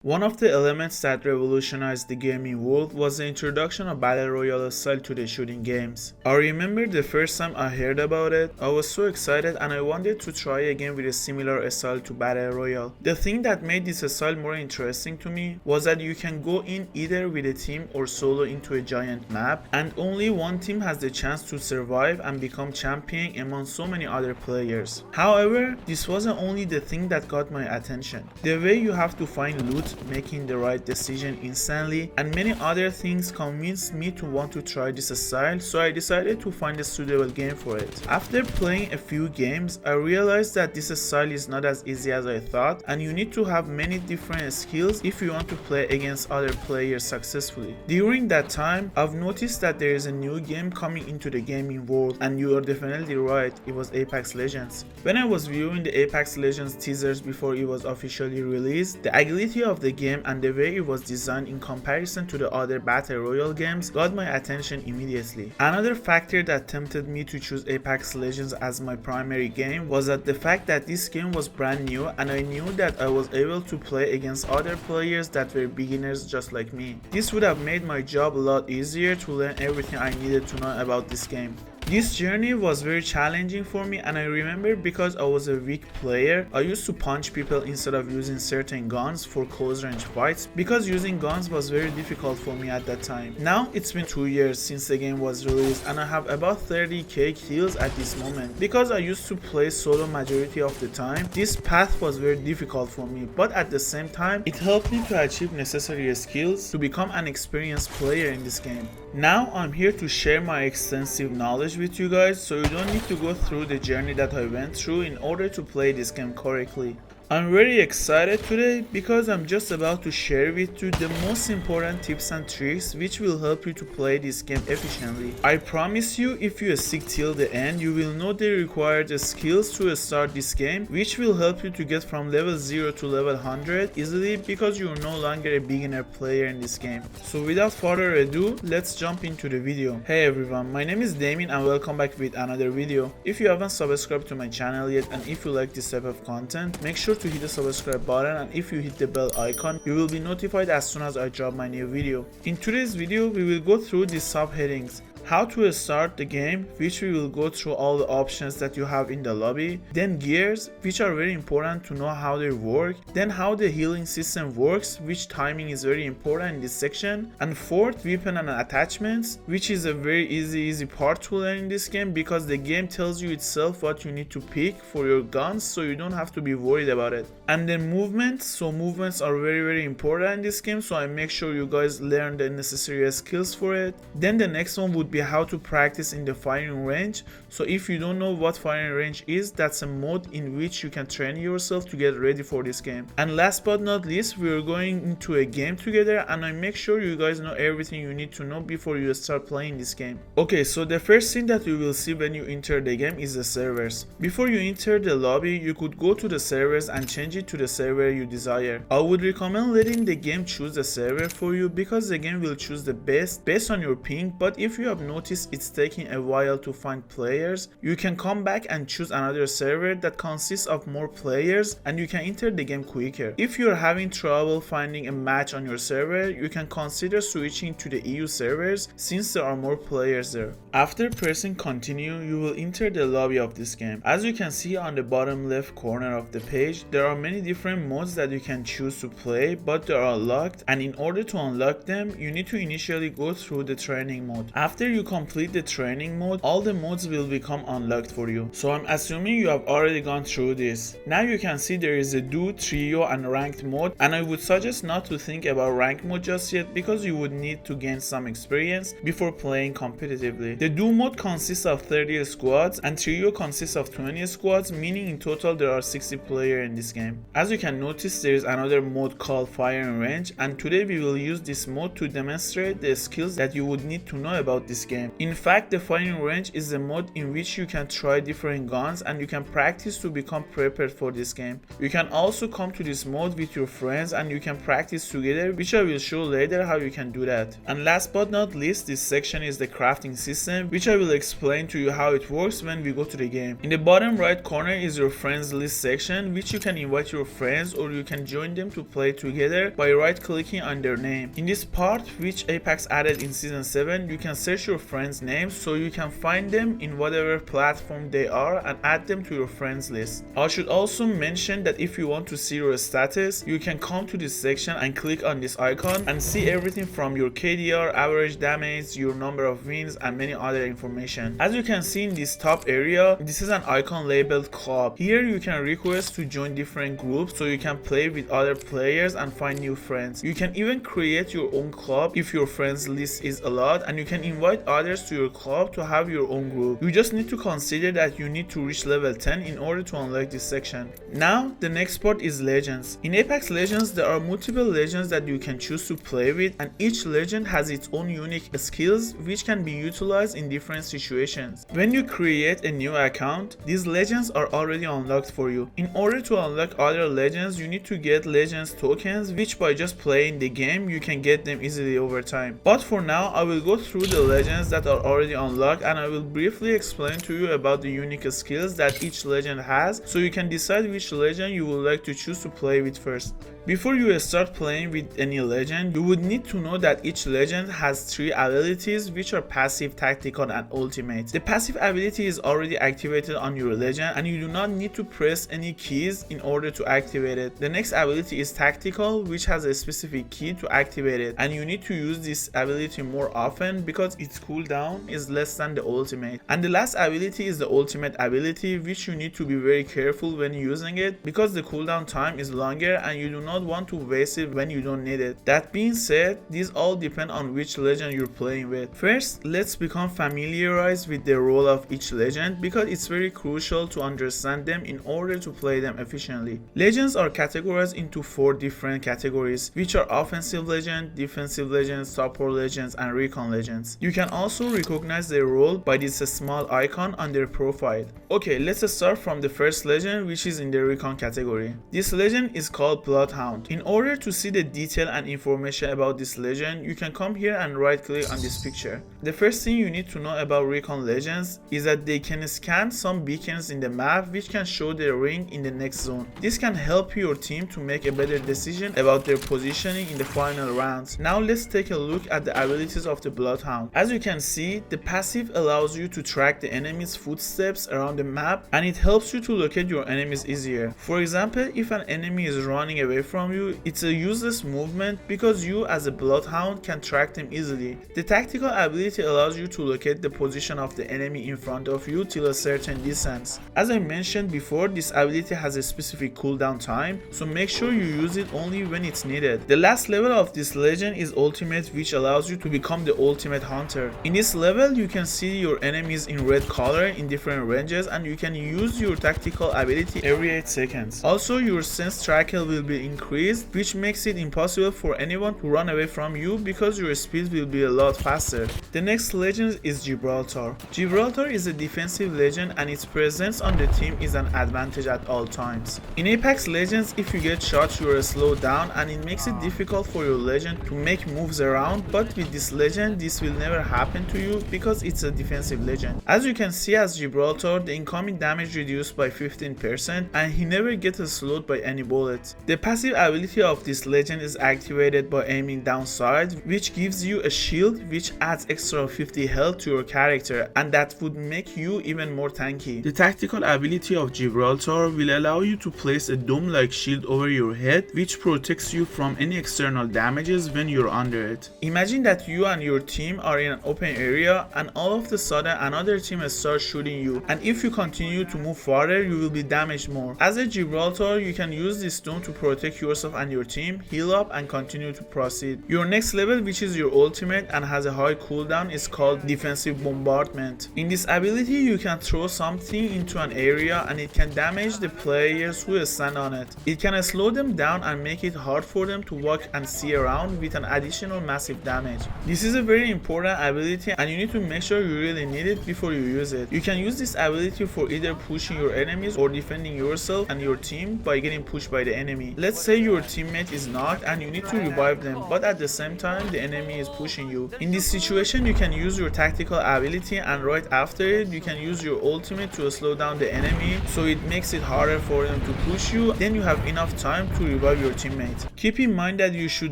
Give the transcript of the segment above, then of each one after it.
One of the elements that revolutionized the gaming world was the introduction of Battle Royale style to the shooting games. I remember the first time I heard about it, I was so excited and I wanted to try again with a similar style to Battle Royale. The thing that made this style more interesting to me was that you can go in either with a team or solo into a giant map, and only one team has the chance to survive and become champion among so many other players. However, this wasn't only the thing that got my attention. The way you have to find loot, making the right decision instantly, and many other things convinced me to want to try this style, so I decided to find a suitable game for it. After playing a few games, I realized that this style is not as easy as I thought, and you need to have many different skills if you want to play against other players successfully. During that time, I've noticed that there is a new game coming into the gaming world, and you are definitely right, it was Apex Legends. When I was viewing the Apex Legends teasers before it was officially released, the agility of the game and the way it was designed in comparison to the other battle royale games got my attention immediately. Another factor that tempted me to choose Apex Legends as my primary game was that the fact that this game was brand new, and I knew that I was able to play against other players that were beginners just like me. This would have made my job a lot easier to learn everything I needed to know about this game. This journey was very challenging for me, and I remember because I was a weak player, I used to punch people instead of using certain guns for close range fights because using guns was very difficult for me at that time. Now it's been 2 years since the game was released and I have about 30k kills at this moment. Because I used to play solo majority of the time, this path was very difficult for me, but at the same time it helped me to achieve necessary skills to become an experienced player in this game. Now I'm here to share my extensive knowledge with you guys, so you don't need to go through the journey that I went through in order to play this game correctly. I'm very excited today because I'm just about to share with you the most important tips and tricks which will help you to play this game efficiently. I promise you, if you stick till the end, you will know the required skills to start this game, which will help you to get from level 0 to level 100 easily because you're no longer a beginner player in this game. So without further ado, let's jump into the video. Hey everyone, my name is Damin and welcome back with another video. If you haven't subscribed to my channel yet and if you like this type of content, make sure to hit the subscribe button, and if you hit the bell icon, you will be notified as soon as I drop my new video. In today's video, we will go through the subheadings. How to start the game, which we will go through all the options that you have in the lobby, then gears, which are very important to know how they work, then how the healing system works, which timing is very important in this section, and fourth, weapon and attachments, which is a very easy part to learn in this game because the game tells you itself what you need to pick for your guns, so you don't have to be worried about it. And then movements, so movements are very important in this game, so I make sure you guys learn the necessary skills for it. Then the next one would be how to practice in the firing range. So if you don't know what firing range is, that's a mode in which you can train yourself to get ready for this game. And last but not least, we are going into a game together, and I make sure you guys know everything you need to know before you start playing this game. Okay, so the first thing that you will see when you enter the game is the servers. Before you enter the lobby, you could go to the servers and change it to the server you desire. I would recommend letting the game choose the server for you because the game will choose the best based on your ping, but if you have noticed it's taking a while to find players, you can come back and choose another server that consists of more players and you can enter the game quicker. If you're having trouble finding a match on your server, you can consider switching to the EU servers since there are more players there. After pressing continue, you will enter the lobby of this game. As you can see on the bottom left corner of the page, there are many different modes that you can choose to play, but they are locked, and in order to unlock them, you need to initially go through the training mode. After you complete the training mode, all the modes will become unlocked for you. So I'm assuming you have already gone through this. Now you can see there is a duo, trio and ranked mode, and I would suggest not to think about ranked mode just yet because you would need to gain some experience before playing competitively. The duo mode consists of 30 squads and trio consists of 20 squads, meaning in total there are 60 players in this game. As you can notice, there is another mode called firing range, and today we will use this mode to demonstrate the skills that you would need to know about this this game. In fact, the firing range is a mode in which you can try different guns and you can practice to become prepared for this game. You can also come to this mode with your friends and you can practice together, which I will show later how you can do that. And last but not least, this section is the crafting system, which I will explain to you how it works when we go to the game. In the bottom right corner is your friends list section, which you can invite your friends or you can join them to play together by right clicking on their name. In this part, which Apex added in season 7, you can search your friends' names so you can find them in whatever platform they are and add them to your friends list. I should also mention that if you want to see your status, you can come to this section and click on this icon and see everything from your KDR, average damage, your number of wins, and many other information. As you can see in this top area, this is an icon labeled club. Here you can request to join different groups so you can play with other players and find new friends. You can even create your own club if your friends list is allowed, and you can invite others to your club to have your own group. You just need to consider that you need to reach level 10 in order to unlock this section. Now the next part is legends. In Apex Legends there are multiple legends that you can choose to play with, and each legend has its own unique skills which can be utilized in different situations. When you create a new account, these legends are already unlocked for you. In order to unlock other legends, you need to get legends tokens, which by just playing the game you can get them easily over time. But for now I will go through the legends that are already unlocked and I will briefly explain to you about the unique skills that each legend has so you can decide which legend you would like to choose to play with first. Before you start playing with any legend, you would need to know that each legend has 3 abilities which are passive, tactical, and ultimate. The passive ability is already activated on your legend and you do not need to press any keys in order to activate it. The next ability is tactical, which has a specific key to activate it, and you need to use this ability more often because its cooldown is less than the ultimate. And the last ability is the ultimate ability, which you need to be very careful when using it because the cooldown time is longer and you do not want to waste it when you don't need it. That being said, these all depend on which legend you're playing with. First, let's become familiarized with the role of each legend because it's very crucial to understand them in order to play them efficiently. Legends are categorized into 4 different categories, which are offensive legend, defensive legends, support legends, and recon legends. You can also recognize their role by this small icon on their profile. Okay, let's start from the first legend, which is in the recon category. This legend is called Bloodhound. In order to see the detail and information about this legend, you can come here and right click on this picture. The first thing you need to know about recon legends is that they can scan some beacons in the map which can show their ring in the next zone. This can help your team to make a better decision about their positioning in the final rounds. Now let's take a look at the abilities of the Bloodhound. As you can see, the passive allows you to track the enemy's footsteps around the map and it helps you to locate your enemies easier. For example, if an enemy is running away from you, it's a useless movement because you as a Bloodhound can track them easily. The tactical ability allows you to locate the position of the enemy in front of you till a certain distance. As I mentioned before, this ability has a specific cooldown time, so make sure you use it only when it's needed. The last level of this legend is ultimate, which allows you to become the ultimate hunter. In this level, you can see your enemies in red color in different ranges and you can use your tactical ability every 8 seconds. Also, your sense tracker will be increased, which makes it impossible for anyone to run away from you because your speed will be a lot faster. The next legend is Gibraltar. Gibraltar is a defensive legend and its presence on the team is an advantage at all times. In Apex Legends, if you get shot, you are slowed down and it makes it difficult for your legend to make moves around, but with this legend this will never happen to you because it's a defensive legend. As you can see, as Gibraltar, the incoming damage reduced by 15% and he never gets slowed by any bullet. The passive ability of this legend is activated by aiming downside, which gives you a shield which adds extra 50 health to your character and that would make you even more tanky. The tactical ability of Gibraltar will allow you to place a dome-like shield over your head which protects you from any external damages when you're under it. Imagine that you and your team are in an open area and all of a sudden another team starts shooting you, and if you continue to move farther you will be damaged more. As a Gibraltar, you can use this dome to protect protect yourself and your team, heal up, and continue to proceed. Your next level, which is your ultimate and has a high cooldown, is called Defensive Bombardment. In this ability, you can throw something into an area and it can damage the players who stand on it. It can slow them down and make it hard for them to walk and see around with an additional massive damage. This is a very important ability and you need to make sure you really need it before you use it. You can use this ability for either pushing your enemies or defending yourself and your team by getting pushed by the enemy. Let's say your teammate is knocked and you need to revive them, but at the same time the enemy is pushing you. In this situation, you can use your tactical ability, and right after it you can use your ultimate to slow down the enemy, so it makes it harder for them to push you. Then you have enough time to revive your teammate. Keep in mind that you should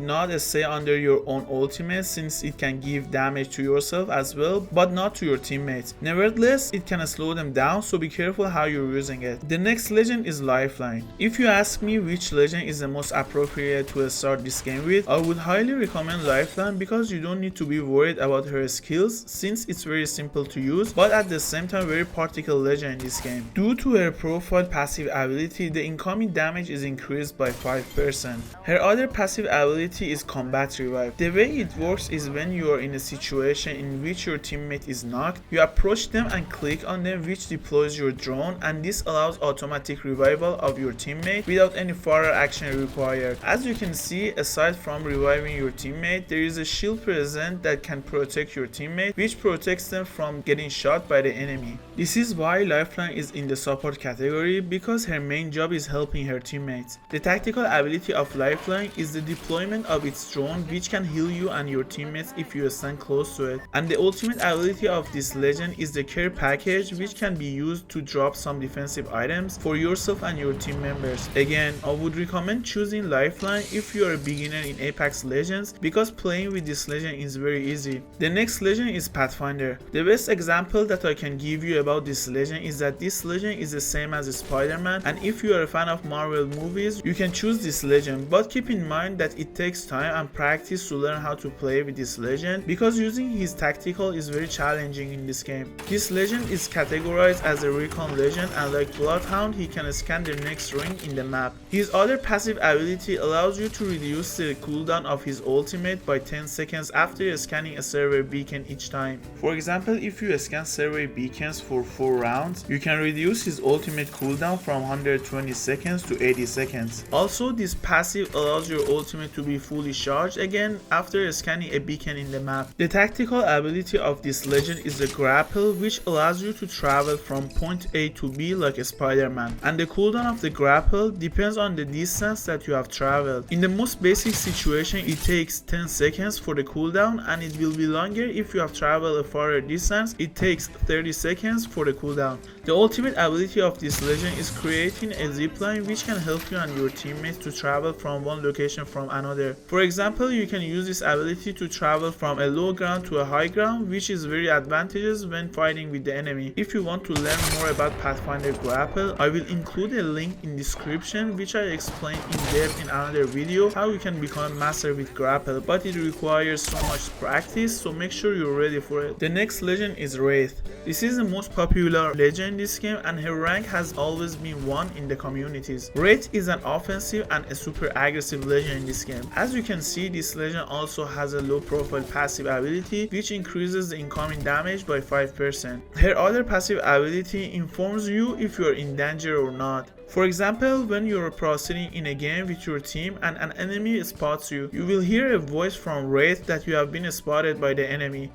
not stay under your own ultimate, since it can give damage to yourself as well, but not to your teammates. Nevertheless, it can slow them down, so be careful how you're using it. The next legend is Lifeline. If you ask me which legend is the most appropriate to start this game with, I would highly recommend Lifeline, because you don't need to be worried about her skills since it's very simple to use, but at the same time very particular legend in this game. Due to her profile passive ability, the incoming damage is increased by 5%. Her other passive ability is Combat Revive. The way it works is when you are in a situation in which your teammate is knocked, you approach them and click on them, which deploys your drone, and this allows automatic revival of your teammate without any further action required. As you can see, aside from reviving your teammate, there is a shield present that can protect your teammate, which protects them from getting shot by the enemy. This is why Lifeline is in the support category, because her main job is helping her teammates. The tactical ability of Lifeline is the deployment of its drone, which can heal you and your teammates if you stand close to it. And the ultimate ability of this legend is the Carepackage, which can be used to drop some defensive items for yourself and your team members. Again, I would recommend choosing Lifeline if you are a beginner in Apex Legends, because playing with this legend is very easy. The next legend is Pathfinder. The best example that I can give you about this legend is that this legend is the same as Spider-Man, and if you are a fan of Marvel movies, you can choose this legend, but keep in mind that it takes time and practice to learn how to play with this legend, because using his tactical is very challenging in this game. This legend is categorized as a recon legend, and like Bloodhound, he can scan the next ring in the map. His other passive ability allows you to reduce the cooldown of his ultimate by 10 seconds after scanning a server beacon each time. For example, if you scan server beacons for 4 rounds, you can reduce his ultimate cooldown from 120 seconds to 80 seconds. Also, this passive allows your ultimate to be fully charged again after scanning a beacon in the map. The tactical ability of this legend is the Grapple, which allows you to travel from point A to B like a Spider-Man, and the cooldown of the Grapple depends on the distance that you have traveled. In the most basic situation, it takes 10 seconds for the cooldown, and it will be longer if you have traveled a farther distance. It takes 30 seconds for the cooldown. The ultimate ability of this legend is creating a zipline, which can help you and your teammates to travel from one location from another. For example, you can use this ability to travel from a low ground to a high ground, which is very advantageous when fighting with the enemy. If you want to learn more about Pathfinder Grapple, I will include a link in description, which I explain in depth in another video how you can become a master with Grapple, but it requires so much practice, so make sure you're ready for it. The next legend is Wraith. This is the most popular legend in this game, and her rank has always been 1 in the communities. Wraith is an offensive and a super aggressive legend in this game. As you can see, this legend also has a low profile passive ability, which increases the incoming damage by 5%. Her other passive ability informs you if you are in danger or not. For example, when you are proceeding in a game with your team and an enemy spots you, you will hear a voice from Wraith that you have been spotted by the enemy.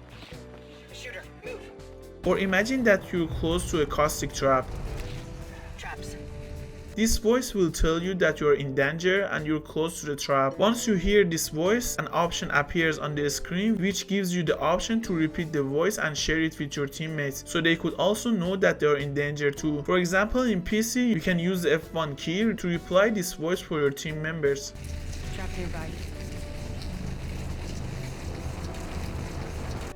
Shooter, move. Or imagine that you're close to a caustic trap. Traps. This voice will tell you that you're in danger and you're close to the trap. Once you hear this voice, an option appears on the screen which gives you the option to repeat the voice and share it with your teammates, so they could also know that they're in danger too. For example, in PC, you can use the F1 key to reply this voice for your team members. Trap nearby.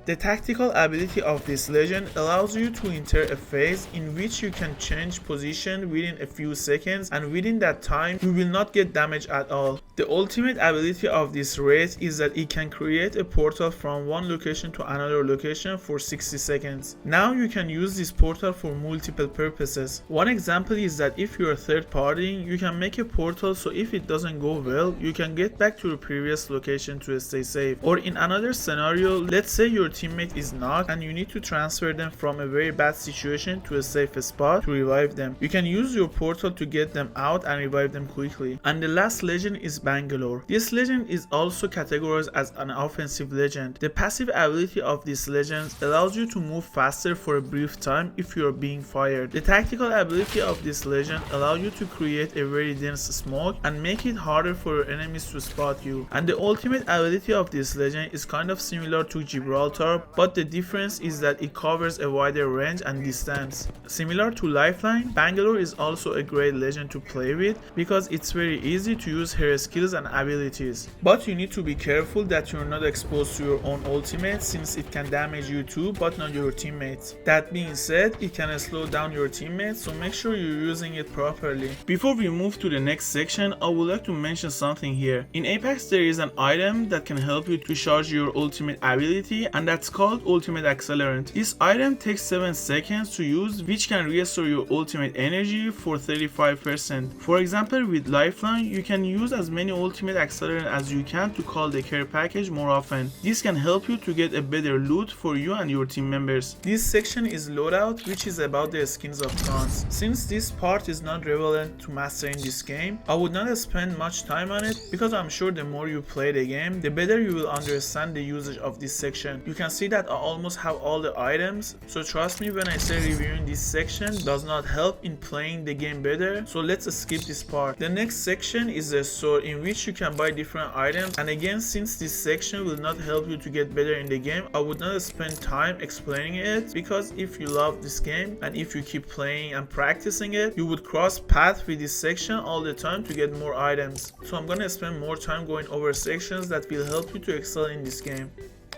The tactical ability of this legend allows you to enter a phase in which you can change position within a few seconds, and within that time you will not get damage at all. The ultimate ability of this raid is that it can create a portal from one location to another location for 60 seconds. Now you can use this portal for multiple purposes. One example is that if you are third partying, you can make a portal so if it doesn't go well, you can get back to the previous location to stay safe. Or in another scenario, let's say your teammate is knocked and you need to transfer them from a very bad situation to a safe spot to revive them. You can use your portal to get them out and revive them quickly. And the last legend is Bangalore. This legend is also categorized as an offensive legend. The passive ability of this legend allows you to move faster for a brief time if you are being fired. The tactical ability of this legend allows you to create a very dense smoke and make it harder for your enemies to spot you. And the ultimate ability of this legend is kind of similar to Gibraltar, but the difference is that it covers a wider range and distance. Similar to Lifeline, Bangalore is also a great legend to play with because it's very easy to use her skills and abilities. But you need to be careful that you're not exposed to your own ultimate since it can damage you too but not your teammates. That being said, it can slow down your teammates, so make sure you're using it properly. Before we move to the next section, I would like to mention something here. In Apex there is an item that can help you to charge your ultimate ability and that's called Ultimate Accelerant. This item takes 7 seconds to use, which can restore your ultimate energy for 35%. For example, with Lifeline, you can use as many ultimate accelerant as you can to call the care package more often. This can help you to get a better loot for you and your team members. This section is loadout, which is about the skins of guns. Since this part is not relevant to mastering this game, I would not spend much time on it because I'm sure the more you play the game, the better you will understand the usage of this section. You can see that I almost have all the items, so trust me when I say reviewing this section does not help in playing the game better, so let's skip this part. The next section is the store in which you can buy different items, and again, since this section will not help you to get better in the game, I would not spend time explaining it because if you love this game and if you keep playing and practicing it, you would cross paths with this section all the time to get more items. So I'm gonna spend more time going over sections that will help you to excel in this game.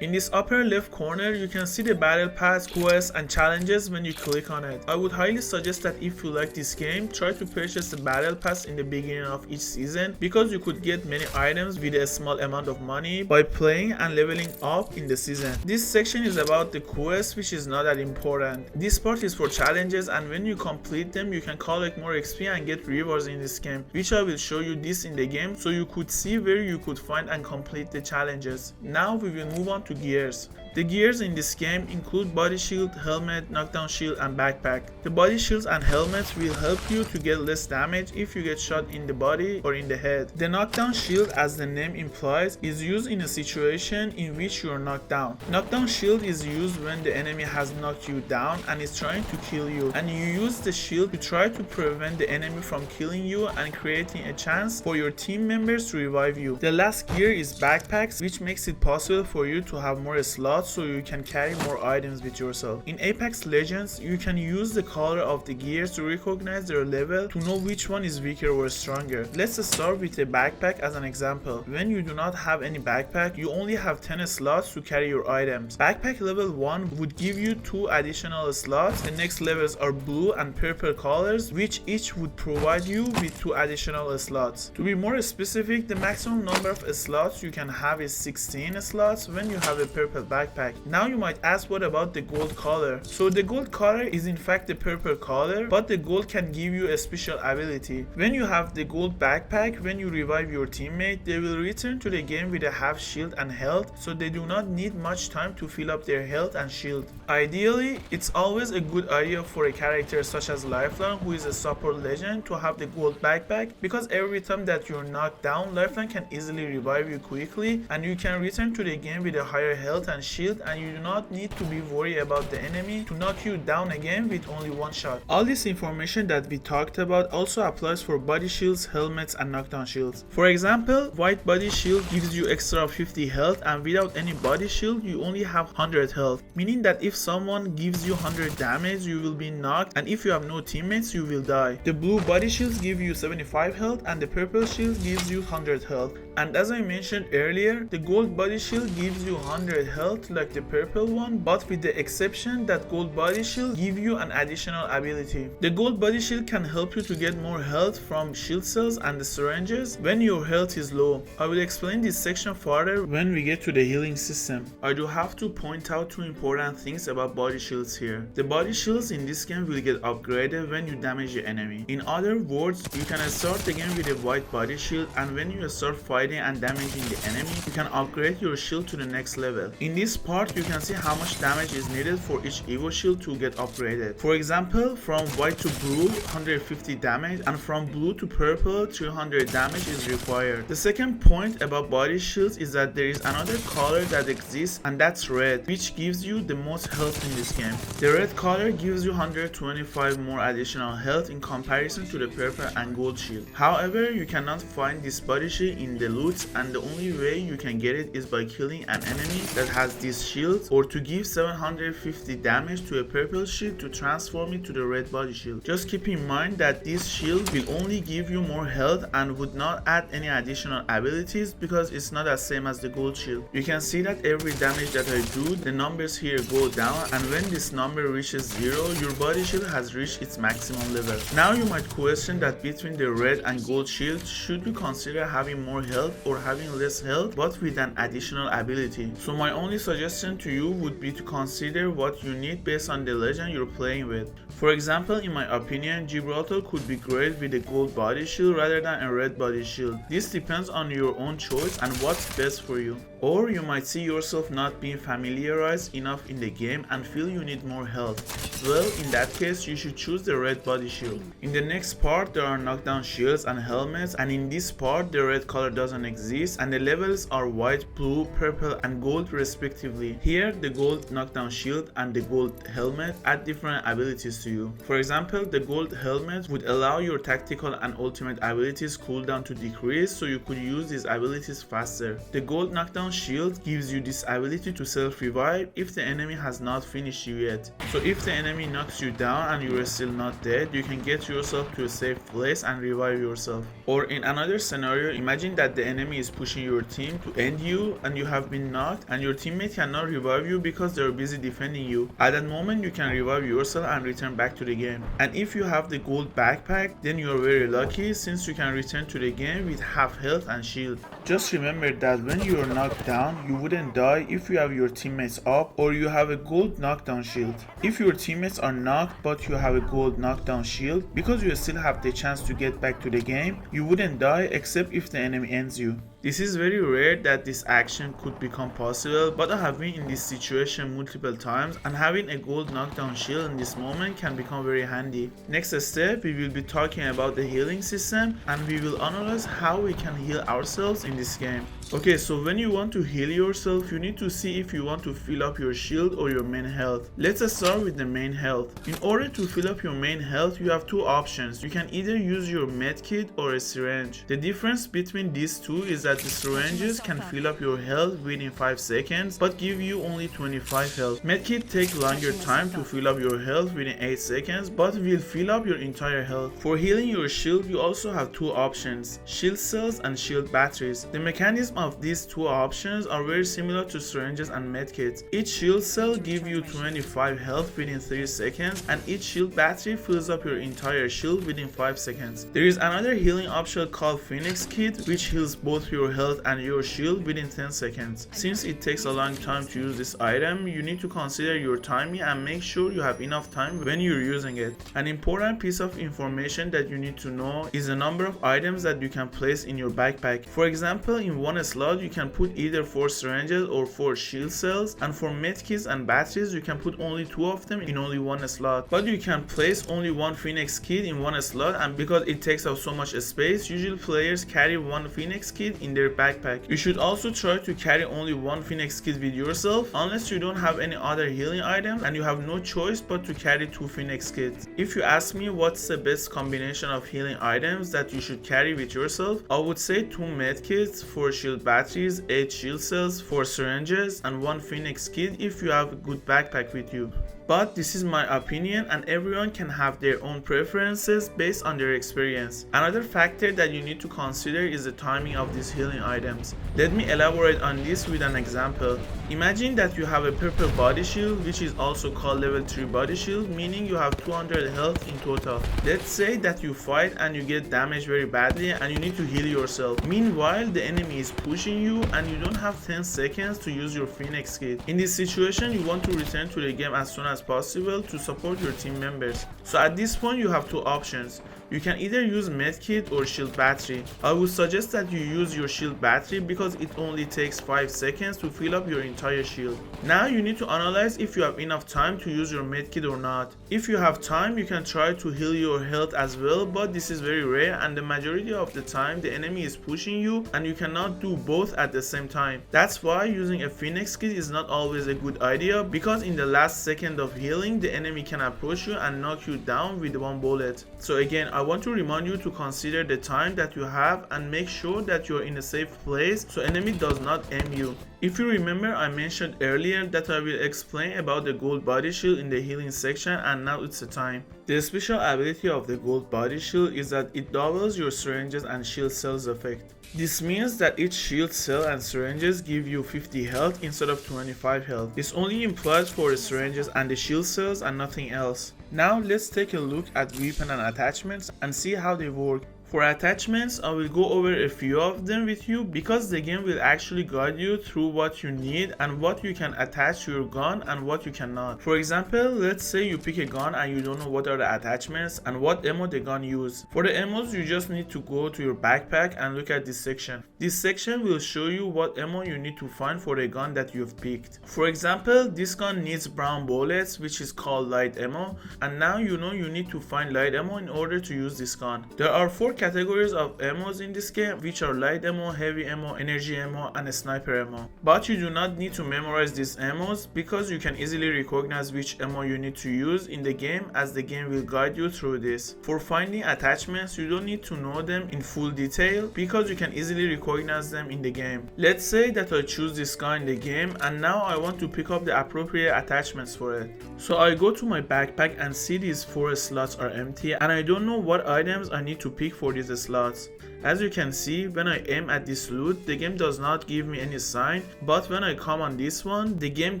In this upper left corner, you can see the battle pass, quests and challenges when you click on it. I would highly suggest that if you like this game, try to purchase the battle pass in the beginning of each season because you could get many items with a small amount of money by playing and leveling up in the season. This section is about the quests, which is not that important. This part is for challenges, and when you complete them, you can collect more XP and get rewards in this game, which I will show you this in the game so you could see where you could find and complete the challenges. Now we will move on to gears. The gears in this game include body shield, helmet, knockdown shield and backpack. The body shields and helmets will help you to get less damage if you get shot in the body or in the head. The knockdown shield, as the name implies, is used in a situation in which you are knocked down. Knockdown shield is used when the enemy has knocked you down and is trying to kill you, and you use the shield to try to prevent the enemy from killing you and creating a chance for your team members to revive you. The last gear is backpacks, which makes it possible for you to have more slots so you can carry more items with yourself. In Apex Legends, you can use the color of the gears to recognize their level to know which one is weaker or stronger. Let's start with a backpack as an example. When you do not have any backpack, you only have 10 slots to carry your items. Backpack level 1 would give you 2 additional slots. The next levels are blue and purple colors, which each would provide you with 2 additional slots. To be more specific, the maximum number of slots you can have is 16 slots when you have a purple backpack. Now you might ask, what about the gold color? So the gold color is in fact the purple color, but the gold can give you a special ability. When you have the gold backpack, when you revive your teammate, they will return to the game with a half shield and health, so they do not need much time to fill up their health and shield. Ideally, it's always a good idea for a character such as Lifeline, who is a support legend, to have the gold backpack, because every time that you're knocked down, Lifeline can easily revive you quickly and you can return to the game with a higher health and shield, and you do not need to be worried about the enemy to knock you down again with only one shot. All this information that we talked about also applies for body shields, helmets and knockdown shields. For example, white body shield gives you extra 50 health, and without any body shield you only have 100 health, meaning that if someone gives you 100 damage you will be knocked, and if you have no teammates you will die. The blue body shields give you 75 health and the purple shield gives you 100 health. And as I mentioned earlier, the gold body shield gives you 100 health like the purple one, but with the exception that gold body shield give you an additional ability. The gold body shield can help you to get more health from shield cells and the syringes when your health is low. I will explain this section further when we get to the healing system. I do have to point out two important things about body shields here. The body shields in this game will get upgraded when you damage the enemy. In other words, you can start the game with a white body shield, and when you start fighting and damaging the enemy, you can upgrade your shield to the next level. In this part, you can see how much damage is needed for each Evo shield to get upgraded. For example, from white to blue, 150 damage, and from blue to purple, 300 damage is required. The second point about body shields is that there is another color that exists, and that's red, which gives you the most health in this game. The red color gives you 125 more additional health in comparison to the purple and gold shield. However, you cannot find this body shield in the loots, and the only way you can get it is by killing an enemy that has this shield, or to give 750 damage to a purple shield to transform it to the red body shield. Just keep in mind that this shield will only give you more health and would not add any additional abilities because it's not as same as the gold shield. You can see that every damage that I do, the numbers here go down, and when this number reaches 0, your body shield has reached its maximum level. Now you might question that between the red and gold shield, should we consider having more health or having less health but with an additional ability? So my only suggestion to you would be to consider what you need based on the legend you're playing with. For example, in my opinion, Gibraltar could be great with a gold body shield rather than a red body shield. This depends on your own choice and what's best for you. Or you might see yourself not being familiarized enough in the game and feel you need more health. Well, in that case, you should choose the red body shield. In the next part, there are knockdown shields and helmets, and in this part, the red color doesn't exist and the levels are white, blue, purple, and gold respectively. Here, the gold knockdown shield and the gold helmet add different abilities to you. For example, the gold helmet would allow your tactical and ultimate abilities cooldown to decrease, so you could use these abilities faster. The gold knockdown shield gives you this ability to self-revive if the enemy has not finished you yet. So if the enemy knocks you down and you are still not dead, you can get yourself to a safe place and revive yourself. Or in another scenario, imagine that the enemy is pushing your team to end you and you have been knocked and your teammate cannot revive you because they are busy defending you. At that moment, you can revive yourself and return back to the game. And if you have the gold backpack, then you are very lucky since you can return to the game with half health and shield. Just remember that when you are knocked down, you wouldn't die if you have your teammates up or you have a gold knockdown shield. If your teammates are knocked but you have a gold knockdown shield, because you still have the chance to get back to the game, you wouldn't die except if the enemy ends you. This is very rare that this action could become possible, but I have been in this situation multiple times and having a gold knockdown shield in this moment can become very handy. Next step, we will be talking about the healing system and we will analyze how we can heal ourselves in this game. Okay, so when you want to heal yourself, you need to see if you want to fill up your shield or your main health. Let's start with the main health. In order to fill up your main health, you have two options. You can either use your medkit or a syringe. The difference between these two is that the syringes can fill up your health within 5 seconds but give you only 25 health. Medkit take longer time to fill up your health within 8 seconds but will fill up your entire health. For healing your shield, you also have two options: shield cells and shield batteries. The mechanism of these two options are very similar to syringes and medkits. Each shield cell gives you 25 health within 3 seconds and each shield battery fills up your entire shield within 5 seconds. There is another healing option called Phoenix Kit which heals both your health and your shield within 10 seconds. Since it takes a long time to use this item, you need to consider your timing and make sure you have enough time when you're using it. An important piece of information that you need to know is the number of items that you can place in your backpack. For example, in one slot you can put either 4 syringes or 4 shield cells, and for medkits and batteries you can put only 2 of them in only one slot. But you can place only one Phoenix Kit in one slot, and because it takes up so much space, usually players carry one Phoenix Kit in their backpack. You should also try to carry only one Phoenix Kit with yourself unless you don't have any other healing items and you have no choice but to carry 2 Phoenix Kits. If you ask me what's the best combination of healing items that you should carry with yourself, I would say 2 medkits, 4 shield batteries, 8 shield cells, 4 syringes, and 1 Phoenix Kit if you have a good backpack with you. but this is my opinion and everyone can have their own preferences based on their experience. Another factor that you need to consider is the timing of these healing items. Let me elaborate on this with an example. Imagine that you have a purple body shield, which is also called level 3 body shield, meaning you have 200 health in total. Let's say that you fight and you get damaged very badly and you need to heal yourself. Meanwhile, the enemy is pushing you and you don't have 10 seconds to use your Phoenix kit. In this situation, you want to return to the game as soon as possible to support your team members. So at this point, you have two options. You can either use medkit or shield battery. I would suggest that you use your shield battery because it only takes 5 seconds to fill up your entire shield. Now you need to analyze if you have enough time to use your medkit or not. If you have time, you can try to heal your health as well, but this is very rare and the majority of the time the enemy is pushing you and you cannot do both at the same time. That's why using a Phoenix kit is not always a good idea, because in the last second of healing the enemy can approach you and knock you down with one bullet. So again, I want to remind you to consider the time that you have and make sure that you are in a safe place so enemy does not aim you. If you remember, I mentioned earlier that I will explain about the gold body shield in the healing section, and now it's the time. The special ability of the gold body shield is that it doubles your syringes and shield cells effect. This means that each shield cell and syringes give you 50 health instead of 25 health. This only implies for the syringes and the shield cells and nothing else. Now let's take a look at weapon and attachments and see how they work. For attachments, I will go over a few of them with you because the game will actually guide you through what you need and what you can attach to your gun and what you cannot. For example, let's say you pick a gun and you don't know what are the attachments and what ammo the gun use. For the ammos, you just need to go to your backpack and look at this section. This section will show you what ammo you need to find for the gun that you've picked. For example, this gun needs brown bullets, which is called light ammo, and now you know you need to find light ammo in order to use this gun. There are 4 categories of ammos in this game, which are light ammo, heavy ammo, energy ammo, and sniper ammo. But you do not need to memorize these ammos because you can easily recognize which ammo you need to use in the game, as the game will guide you through this. For finding attachments, you don't need to know them in full detail because you can easily recognize them in the game. Let's say that I choose this gun in the game and now I want to pick up the appropriate attachments for it. So I go to my backpack and see these 4 slots are empty and I don't know what items I need to pick for these slots. As you can see, when I aim at this loot, the game does not give me any sign, but when I come on this one, the game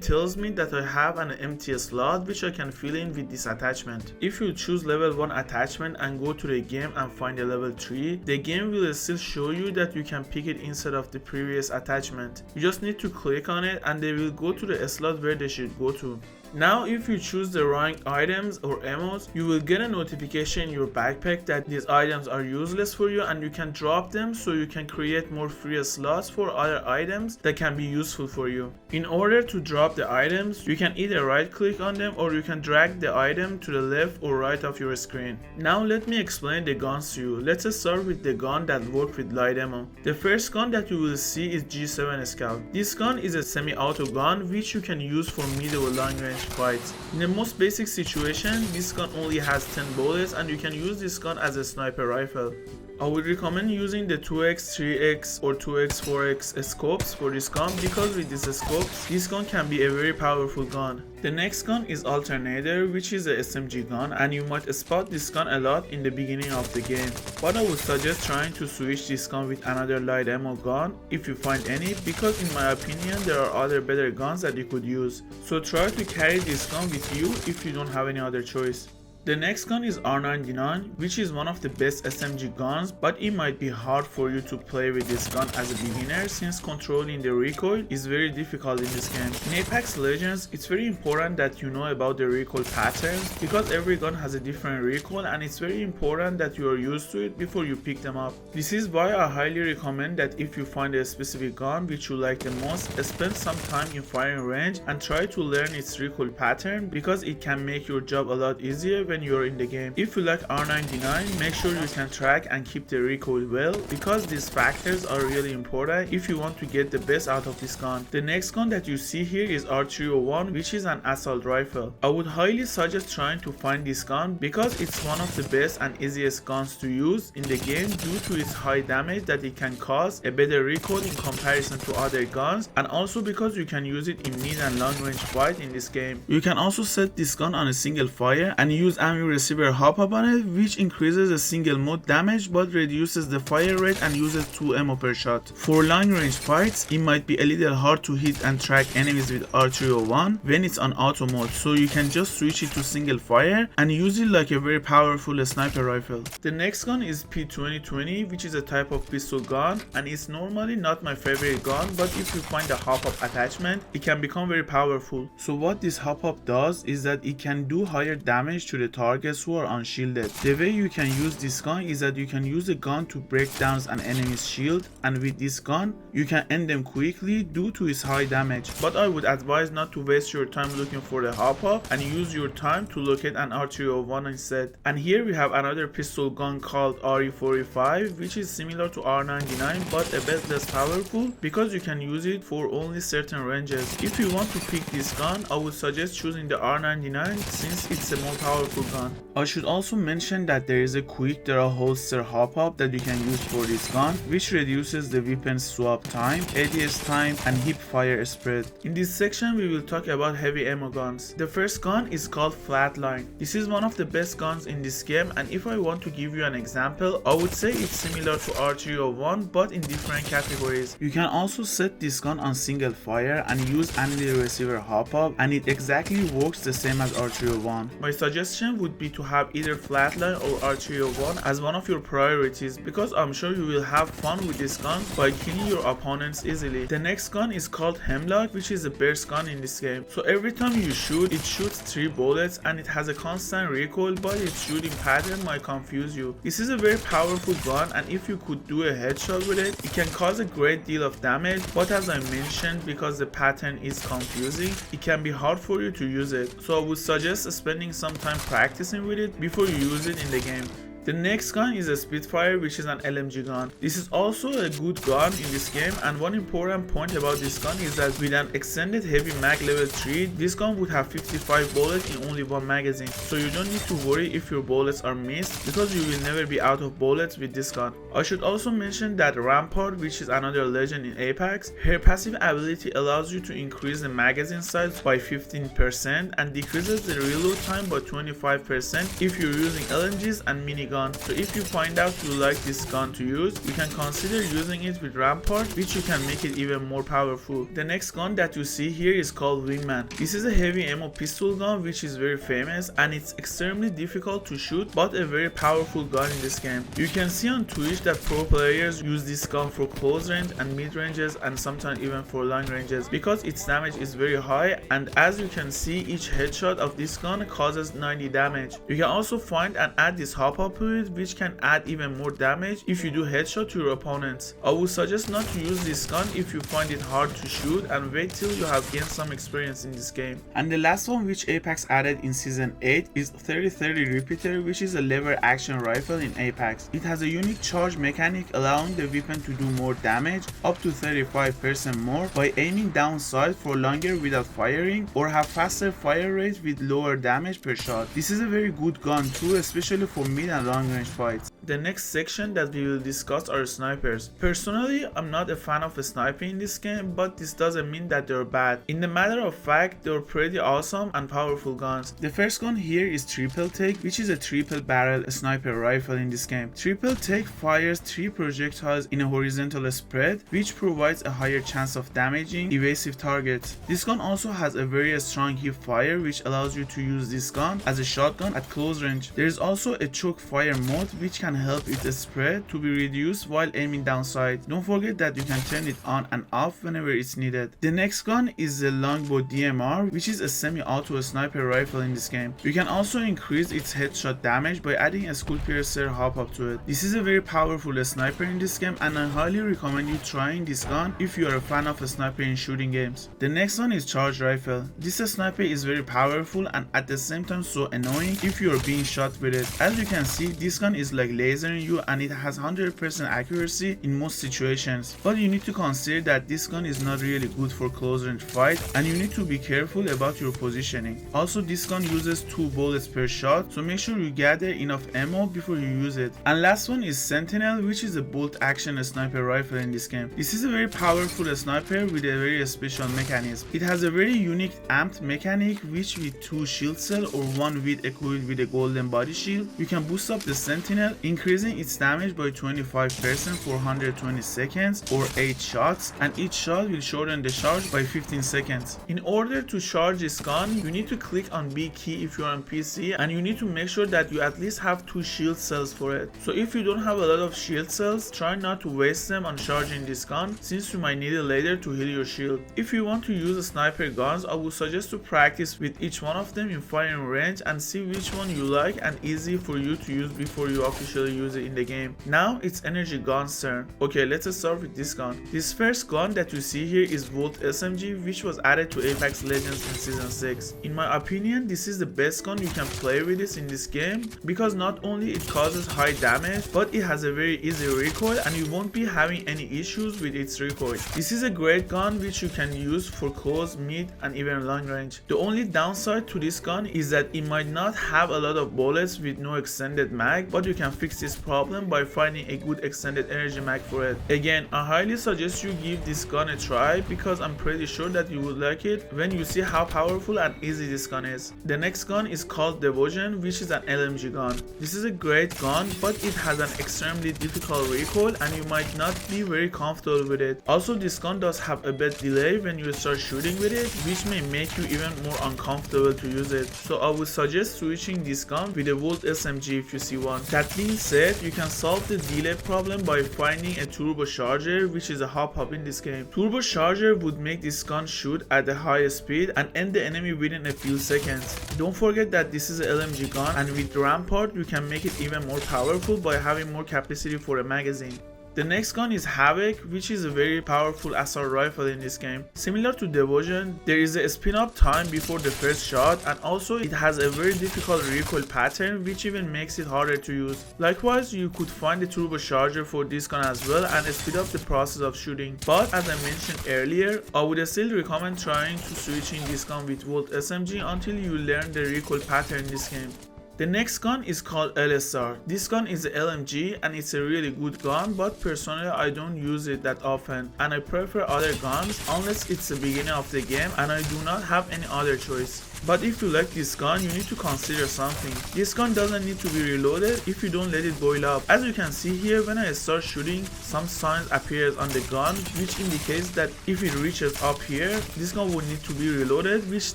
tells me that I have an empty slot which I can fill in with this attachment. If you choose level 1 attachment and go to the game and find a level 3, the game will still show you that you can pick it instead of the previous attachment. You just need to click on it and they will go to the slot where they should go to. Now if you choose the wrong items or ammos, you will get a notification in your backpack that these items are useless for you and you can drop them so you can create more free slots for other items that can be useful for you. In order to drop the items, you can either right click on them or you can drag the item to the left or right of your screen. Now let me explain the guns to you. Let's start with the gun that works with light ammo. The first gun that you will see is G7 Scout. This gun is a semi-auto gun which you can use for medium or long range fights. In the most basic situation, this gun only has 10 bullets and you can use this gun as a sniper rifle. I would recommend using the 2x, 3x or 2x, 4x scopes for this gun because with these scopes, this gun can be a very powerful gun. The next gun is Alternator, which is a SMG gun and you might spot this gun a lot in the beginning of the game. But I would suggest trying to switch this gun with another light ammo gun if you find any, because in my opinion there are other better guns that you could use. So try to carry this gun with you if you don't have any other choice. The next gun is R99, which is one of the best SMG guns, but it might be hard for you to play with this gun as a beginner since controlling the recoil is very difficult in this game. In Apex Legends, it's very important that you know about the recoil patterns because every gun has a different recoil and it's very important that you are used to it before you pick them up. This is why I highly recommend that if you find a specific gun which you like the most, spend some time in firing range and try to learn its recoil pattern because it can make your job a lot easier when when you're in the game. If you like R99, make sure you can track and keep the recoil well, because these factors are really important if you want to get the best out of this gun. The next gun that you see here is R301, which is an assault rifle. I would highly suggest trying to find this gun because it's one of the best and easiest guns to use in the game due to its high damage that it can cause, a better recoil in comparison to other guns, and also because you can use it in mid and long range fight in this game. You can also set this gun on a single fire and use ammo receiver hop up on it, which increases the single mode damage but reduces the fire rate and uses 2 ammo per shot. For long range fights, it might be a little hard to hit and track enemies with R301 when it's on auto mode, so you can just switch it to single fire and use it like a very powerful sniper rifle. The next gun is P2020, which is a type of pistol gun, and it's normally not my favorite gun, but if you find a hop up attachment, it can become very powerful. So what this hop up does is that it can do higher damage to the targets who are unshielded. The way you can use this gun is that you can use the gun to break down an enemy's shield, and with this gun you can end them quickly due to its high damage. But I would advise not to waste your time looking for the hop up and use your time to locate an R301 instead. And here we have another pistol gun called RE45, which is similar to R99 but a bit less powerful because you can use it for only certain ranges. If you want to pick this gun, I would suggest choosing the R99 since it's a more powerful gun. I should also mention that there is a quick draw holster hop up that you can use for this gun, which reduces the weapon swap time, ADS time, and hip fire spread. In this section we will talk about heavy ammo guns. The first gun is called Flatline. This is one of the best guns in this game, and if I want to give you an example, I would say it's similar to R301 but in different categories. You can also set this gun on single fire and use any receiver hop up, and it exactly works the same as R301. My suggestion would be to have either Flatline or R301 as one of your priorities, because I'm sure you will have fun with this gun by killing your opponents easily. The next gun is called Hemlock, which is a burst gun in this game. So every time you shoot, it shoots 3 bullets and it has a constant recoil, but its shooting pattern might confuse you. This is a very powerful gun, and if you could do a headshot with it, it can cause a great deal of damage, but as I mentioned, because the pattern is confusing, it can be hard for you to use it. So I would suggest spending some time practicing with it before you use it in the game. The next gun is a Spitfire, which is an LMG gun. This is also a good gun in this game, and one important point about this gun is that with an extended heavy mag level 3, this gun would have 55 bullets in only one magazine, so you don't need to worry if your bullets are missed because you will never be out of bullets with this gun. I should also mention that Rampart, which is another legend in Apex, her passive ability allows you to increase the magazine size by 15% and decreases the reload time by 25% if you're using LMGs and minigun. So if you find out you like this gun to use, you can consider using it with Rampart, which you can make it even more powerful. The next gun that you see here is called Wingman. This is a heavy ammo pistol gun which is very famous, and it's extremely difficult to shoot but a very powerful gun in this game. You can see on Twitch that pro players use this gun for close range and mid ranges, and sometimes even for long ranges, because its damage is very high, and as you can see, each headshot of this gun causes 90 damage. You can also find and add this hop up to it, which can add even more damage if you do headshot to your opponents. I would suggest not to use this gun if you find it hard to shoot, and wait till you have gained some experience in this game. And the last one which Apex added in season 8 is 3030 Repeater, which is a lever action rifle in Apex. It has a unique charge mechanic allowing the weapon to do more damage, up to 35% more, by aiming down sight for longer without firing, or have faster fire rate with lower damage per shot. This is a very good gun too, especially for mid and long range fights. The next section that we will discuss are snipers. Personally, I'm not a fan of sniping in this game, but this doesn't mean that they're bad. In the matter of fact, they're pretty awesome and powerful guns. The first gun here is Triple Take, which is a triple barrel sniper rifle in this game. Triple Take fires 3 projectiles in a horizontal spread, which provides a higher chance of damaging evasive targets. This gun also has a very strong hip fire, which allows you to use this gun as a shotgun at close range. There is also a choke fire mode, which can help its spread to be reduced while aiming down sight. Don't forget that you can turn it on and off whenever it's needed. The next gun is the longbow DMR, which is a semi-auto sniper rifle in this game. You can also increase its headshot damage by adding a skull piercer hop up to it. This is a very powerful sniper in this game, and I highly recommend you trying this gun if you are a fan of a sniper in shooting games. The next one is charged rifle. This sniper is very powerful and at the same time so annoying if you are being shot with it. As you can see, this gun is like lasering you and it has 100% accuracy in most situations. But you need to consider that this gun is not really good for close range fight, and you need to be careful about your positioning. Also, this gun uses 2 bullets per shot, so make sure you gather enough ammo before you use it. And last one is Sentinel, which is a bolt action sniper rifle in this game. This is a very powerful sniper with a very special mechanism. It has a very unique amped mechanic, which with 2 shield cell or 1 with equipped with a golden body shield, you can boost up the Sentinel, increasing its damage by 25% for 120 seconds or 8 shots, and each shot will shorten the charge by 15 seconds. In order to charge this gun, you need to click on B key if you're on PC, and you need to make sure that you at least have 2 shield cells for it. So if you don't have a lot of shield cells, try not to waste them on charging this gun, since you might need it later to heal your shield. If you want to use sniper guns, I would suggest to practice with each one of them in firing range and see which one you like and easy for you to use before you officially use it in the game. Now it's energy gun's turn. Okay, let's start with this gun. This first gun that you see here is Volt SMG, which was added to Apex Legends in Season 6. In my opinion, this is the best gun you can play with this in this game, because not only it causes high damage, but it has a very easy recoil and you won't be having any issues with its recoil. This is a great gun which you can use for close, mid and even long range. The only downside to this gun is that it might not have a lot of bullets with no extended mag, but you can fix this problem by finding a good extended energy mag for it. Again, I highly suggest you give this gun a try, because I'm pretty sure that you would like it when you see how powerful and easy this gun is. The next gun is called Devotion, which is an LMG gun. This is a great gun, but it has an extremely difficult recoil and you might not be very comfortable with it. Also, this gun does have a bit delay when you start shooting with it, which may make you even more uncomfortable to use it. So I would suggest switching this gun with a Volt SMG if you see one. That being said, you can solve the delay problem by finding a turbocharger, which is a hop in this game. Turbocharger would make this gun shoot at a high speed and end the enemy within a few seconds. Don't forget that this is an LMG gun, and with Rampart you can make it even more powerful by having more capacity for a magazine. The next gun is Havoc, which is a very powerful assault rifle in this game. Similar to Devotion, there is a spin up time before the first shot, and also it has a very difficult recoil pattern, which even makes it harder to use. Likewise, you could find the turbocharger for this gun as well and speed up the process of shooting. But as I mentioned earlier, I would still recommend trying to switching this gun with Volt SMG until you learn the recoil pattern in this game. The next gun is called LSR. This gun is a LMG and it's a really good gun, but personally I don't use it that often and I prefer other guns unless it's the beginning of the game and I do not have any other choice. But if you like this gun, you need to consider something. This gun doesn't need to be reloaded if you don't let it boil up. As you can see here, when I start shooting, some signs appears on the gun, which indicates that if it reaches up here, this gun would need to be reloaded, which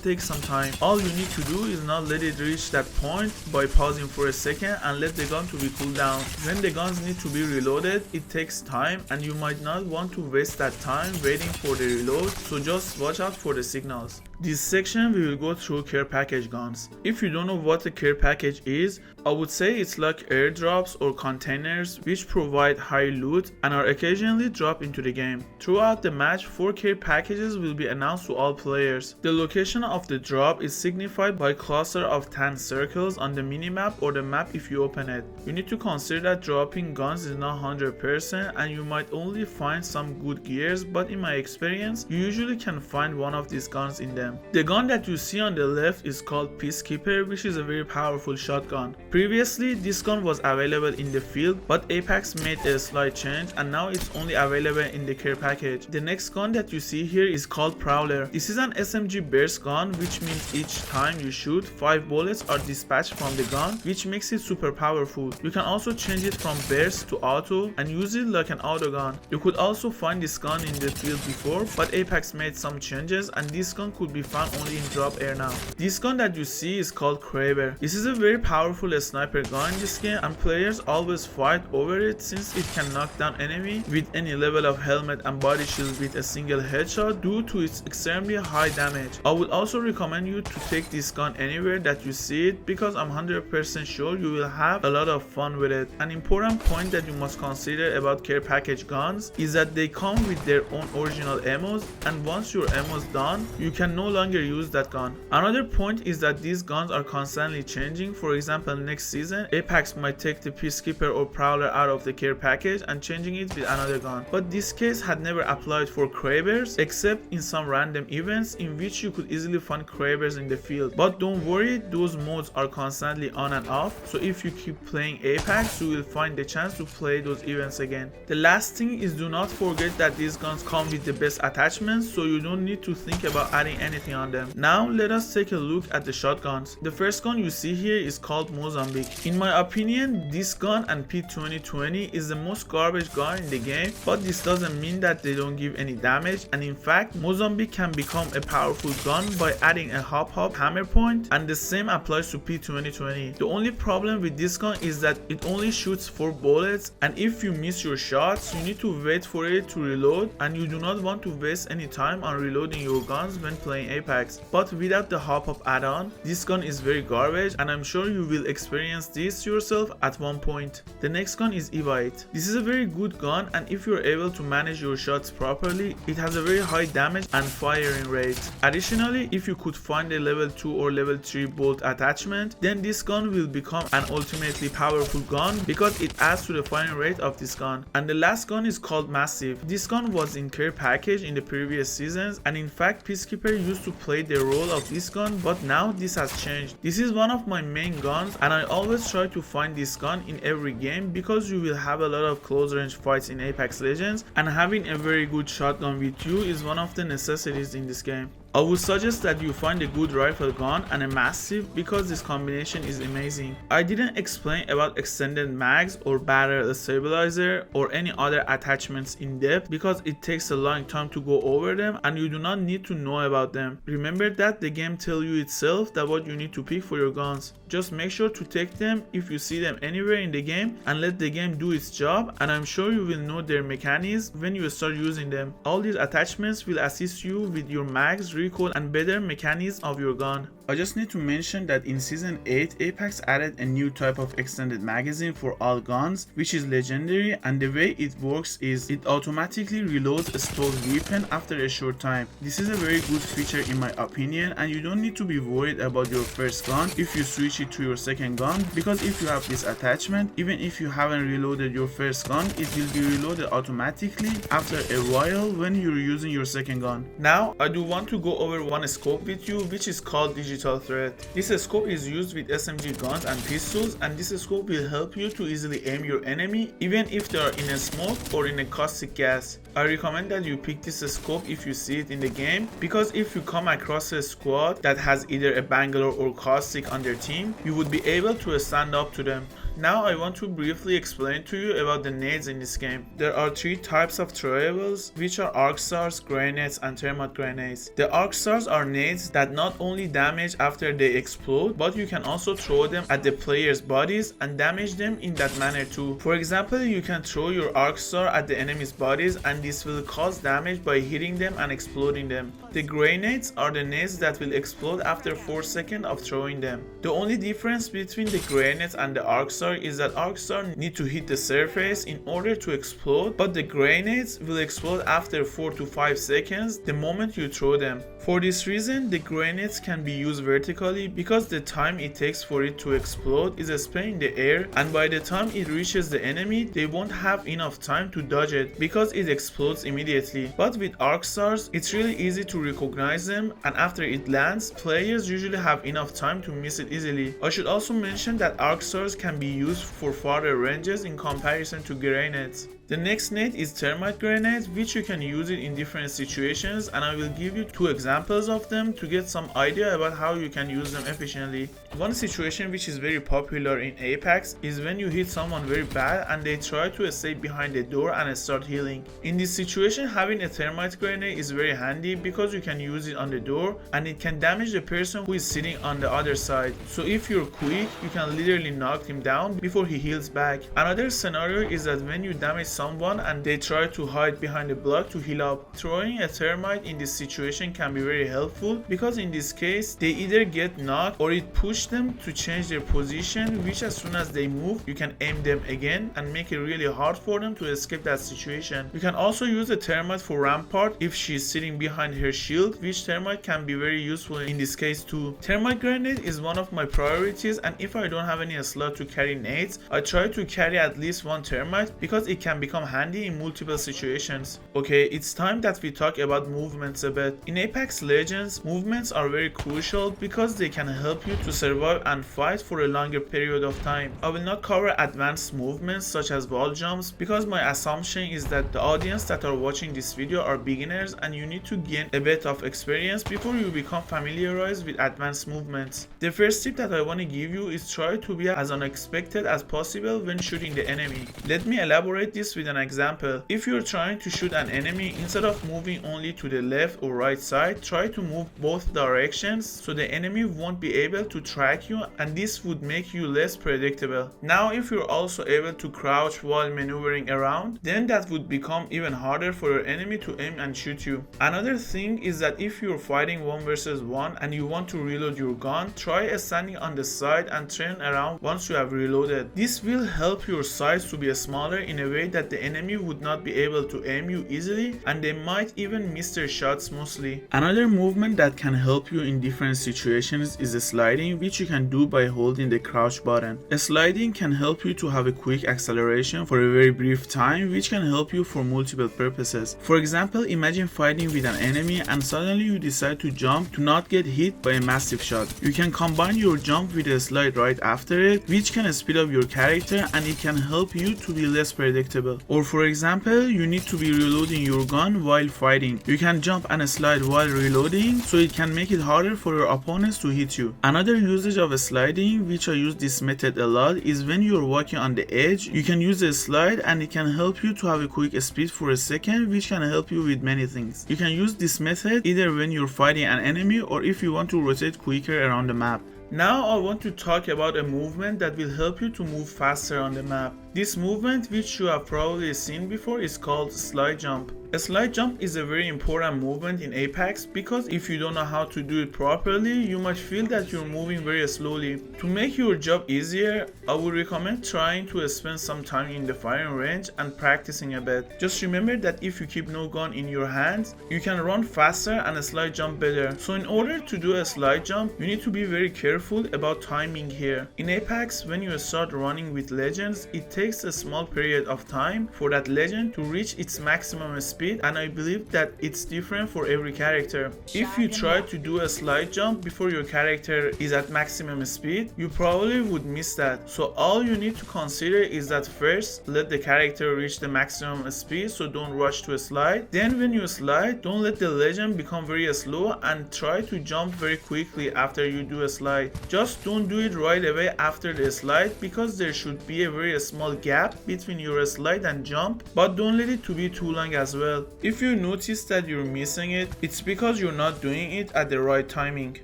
takes some time. All you need to do is not let it reach that point by pausing for a second and let the gun to be cooled down. When the guns need to be reloaded, it takes time and you might not want to waste that time waiting for the reload, so just watch out for the signals. This section we will go through care package guns. If you don't know what a care package is, I would say it's like airdrops or containers which provide high loot and are occasionally dropped into the game. Throughout the match, 4 care packages will be announced to all players. The location of the drop is signified by cluster of tan circles on the minimap or the map if you open it. You need to consider that dropping guns is not 100% and you might only find some good gears, but in my experience, you usually can find one of these guns in them. The gun that you see on the left is called Peacekeeper, which is a very powerful shotgun. Previously, this gun was available in the field, but Apex made a slight change and now it's only available in the care package. The next gun that you see here is called Prowler. This is an SMG burst gun, which means each time you shoot, 5 bullets are dispatched from the gun, which makes it super powerful. You can also change it from burst to auto and use it like an auto gun. You could also find this gun in the field before, but Apex made some changes and this gun could be found only in drop air now. now. This gun that you see is called Kraber. This is a very powerful sniper gun in this game, and players always fight over it since it can knock down enemy with any level of helmet and body shield with a single headshot due to its extremely high damage. I would also recommend you to take this gun anywhere that you see it because I'm 100% sure you will have a lot of fun with it. An important point that you must consider about care package guns is that they come with their own original ammos, and once your ammo is done, you can no longer use that gun. Another point is that these guns are constantly changing. For example, next season, Apex might take the Peacekeeper or Prowler out of the care package and changing it with another gun. But this case had never applied for Krabers except in some random events in which you could easily find Krabers in the field. But don't worry, those modes are constantly on and off, so if you keep playing Apex, you will find the chance to play those events again. The last thing is, do not forget that these guns come with the best attachments, so you don't need to think about adding anything on them. Now let us take a look at the shotguns. The first gun you see here is called Mozambique. In my opinion, this gun and P2020 is the most garbage gun in the game, but this doesn't mean that they don't give any damage, and in fact Mozambique can become a powerful gun by adding a hop hammer point, and the same applies to P2020. The only problem with this gun is that it only shoots 4 bullets, and if you miss your shots, you need to wait for it to reload, and you do not want to waste any time on reloading your guns when playing Apex. But without the hop add-on, this gun is very garbage, and I'm sure you will experience this yourself at one point. The next gun is Eva 8. This is a very good gun, and if you're able to manage your shots properly, it has a very high damage and firing rate. Additionally, if you could find a level 2 or level 3 bolt attachment, then this gun will become an ultimately powerful gun because it adds to the firing rate of this gun. And the last gun is called Massive. This gun was in care package in the previous seasons, and in fact Peacekeeper used to play the role of this gun, but now this has changed. This is one of my main guns, and I always try to find this gun in every game because you will have a lot of close range fights in Apex Legends, and having a very good shotgun with you is one of the necessities in this game. I would suggest that you find a good rifle gun and a massive because this combination is amazing. I didn't explain about extended mags or barrel stabilizer or any other attachments in depth because it takes a long time to go over them and you do not need to know about them. Remember that the game tells you itself that what you need to pick for your guns. Just make sure to take them if you see them anywhere in the game and let the game do its job, and I'm sure you will know their mechanics when you start using them. All these attachments will assist you with your mags, recoil and better mechanics of your gun. I just need to mention that in Season 8, Apex added a new type of extended magazine for all guns, which is legendary, and the way it works is it automatically reloads a stored weapon after a short time. This is a very good feature in my opinion, and you don't need to be worried about your first gun if you switch it to your second gun, because if you have this attachment, even if you haven't reloaded your first gun, it will be reloaded automatically after a while when you're using your second gun. Now, I do want to go over one scope with you, which is called Digital Threat. This scope is used with SMG guns and pistols, and this scope will help you to easily aim your enemy even if they are in a smoke or in a caustic gas. I recommend that you pick this scope if you see it in the game, because if you come across a squad that has either a Bangalore or caustic on their team, you would be able to stand up to them. Now I want to briefly explain to you about the nades in this game. There are 3 types of throwables, which are arc stars, grenades and thermite grenades. The arc stars are nades that not only damage after they explode, but you can also throw them at the players' bodies and damage them in that manner too. For example, you can throw your arc star at the enemy's bodies and this will cause damage by hitting them and exploding them. The grenades are the nades that will explode after 4 seconds of throwing them. The only difference between the grenades and the arc star is that arc star need to hit the surface in order to explode, but the grenades will explode after 4 to 5 seconds the moment you throw them. For this reason, the grenades can be used vertically because the time it takes for it to explode is spent in the air, and by the time it reaches the enemy, they won't have enough time to dodge it because it explodes immediately. But with arc stars, it's really easy to recognize them, and after it lands, players usually have enough time to miss it easily. I should also mention that arc stars can be used for farther ranges in comparison to grenades. The next nade is Thermite Grenade, which you can use it in different situations, and I will give you 2 examples of them to get some idea about how you can use them efficiently. One situation which is very popular in Apex is when you hit someone very bad and they try to escape behind the door and start healing. In this situation, having a Thermite Grenade is very handy because you can use it on the door and it can damage the person who is sitting on the other side. So if you're quick, you can literally knock him down before he heals back. Another scenario is that when you damage someone and they try to hide behind a block to heal up. Throwing a thermite in this situation can be very helpful because in this case they either get knocked or it pushes them to change their position, which as soon as they move you can aim them again and make it really hard for them to escape that situation. You can also use a thermite for Rampart if she's sitting behind her shield, which thermite can be very useful in this case too. Thermite grenade is one of my priorities, and if I don't have any slot to carry nades, I try to carry at least one thermite because it can become handy in multiple situations. Okay, it's time that we talk about movements a bit. In Apex Legends, movements are very crucial because they can help you to survive and fight for a longer period of time. I will not cover advanced movements such as wall jumps because my assumption is that the audience that are watching this video are beginners and you need to gain a bit of experience before you become familiarized with advanced movements. The first tip that I want to give you is try to be as unexpected as possible when shooting the enemy. Let me elaborate this with an example. If you're trying to shoot an enemy, instead of moving only to the left or right side, try to move both directions so the enemy won't be able to track you, and this would make you less predictable. Now if you're also able to crouch while maneuvering around, then that would become even harder for your enemy to aim and shoot you. Another thing is that if you're fighting 1 versus 1 and you want to reload your gun, try standing on the side and turn around once you have reloaded. This will help your size to be smaller in a way that the enemy would not be able to aim you easily, and they might even miss their shots mostly. Another movement that can help you in different situations is sliding, which you can do by holding the crouch button. Sliding can help you to have a quick acceleration for a very brief time, which can help you for multiple purposes. For example, imagine fighting with an enemy and suddenly you decide to jump to not get hit by a massive shot. You can combine your jump with a slide right after it, which can speed up your character and it can help you to be less predictable. Or for example, you need to be reloading your gun while fighting. You can jump and slide while reloading, so it can make it harder for your opponents to hit you. Another usage of sliding, which I use this method a lot, is when you're walking on the edge, you can use a slide and it can help you to have a quick speed for a second, which can help you with many things. You can use this method either when you're fighting an enemy or if you want to rotate quicker around the map. Now I want to talk about a movement that will help you to move faster on the map. This movement, which you have probably seen before, is called slide jump. A slide jump is a very important movement in Apex because if you don't know how to do it properly, you might feel that you're moving very slowly. To make your job easier, I would recommend trying to spend some time in the firing range and practicing a bit. Just remember that if you keep no gun in your hands, you can run faster and slide jump better. So in order to do a slide jump, you need to be very careful about timing here. In Apex, when you start running with legends, it takes a small period of time for that legend to reach its maximum speed, and I believe that it's different for every character. If you try to do a slide jump before your character is at maximum speed, you probably would miss that. So all you need to consider is that first, let the character reach the maximum speed, so don't rush to a slide. Then when you slide, don't let the legend become very slow and try to jump very quickly after you do a slide. Just don't do it right away after the slide because there should be a very small gap between your slide and jump, but don't let it to be too long as well. If you notice that you're missing it, it's because you're not doing it at the right timing.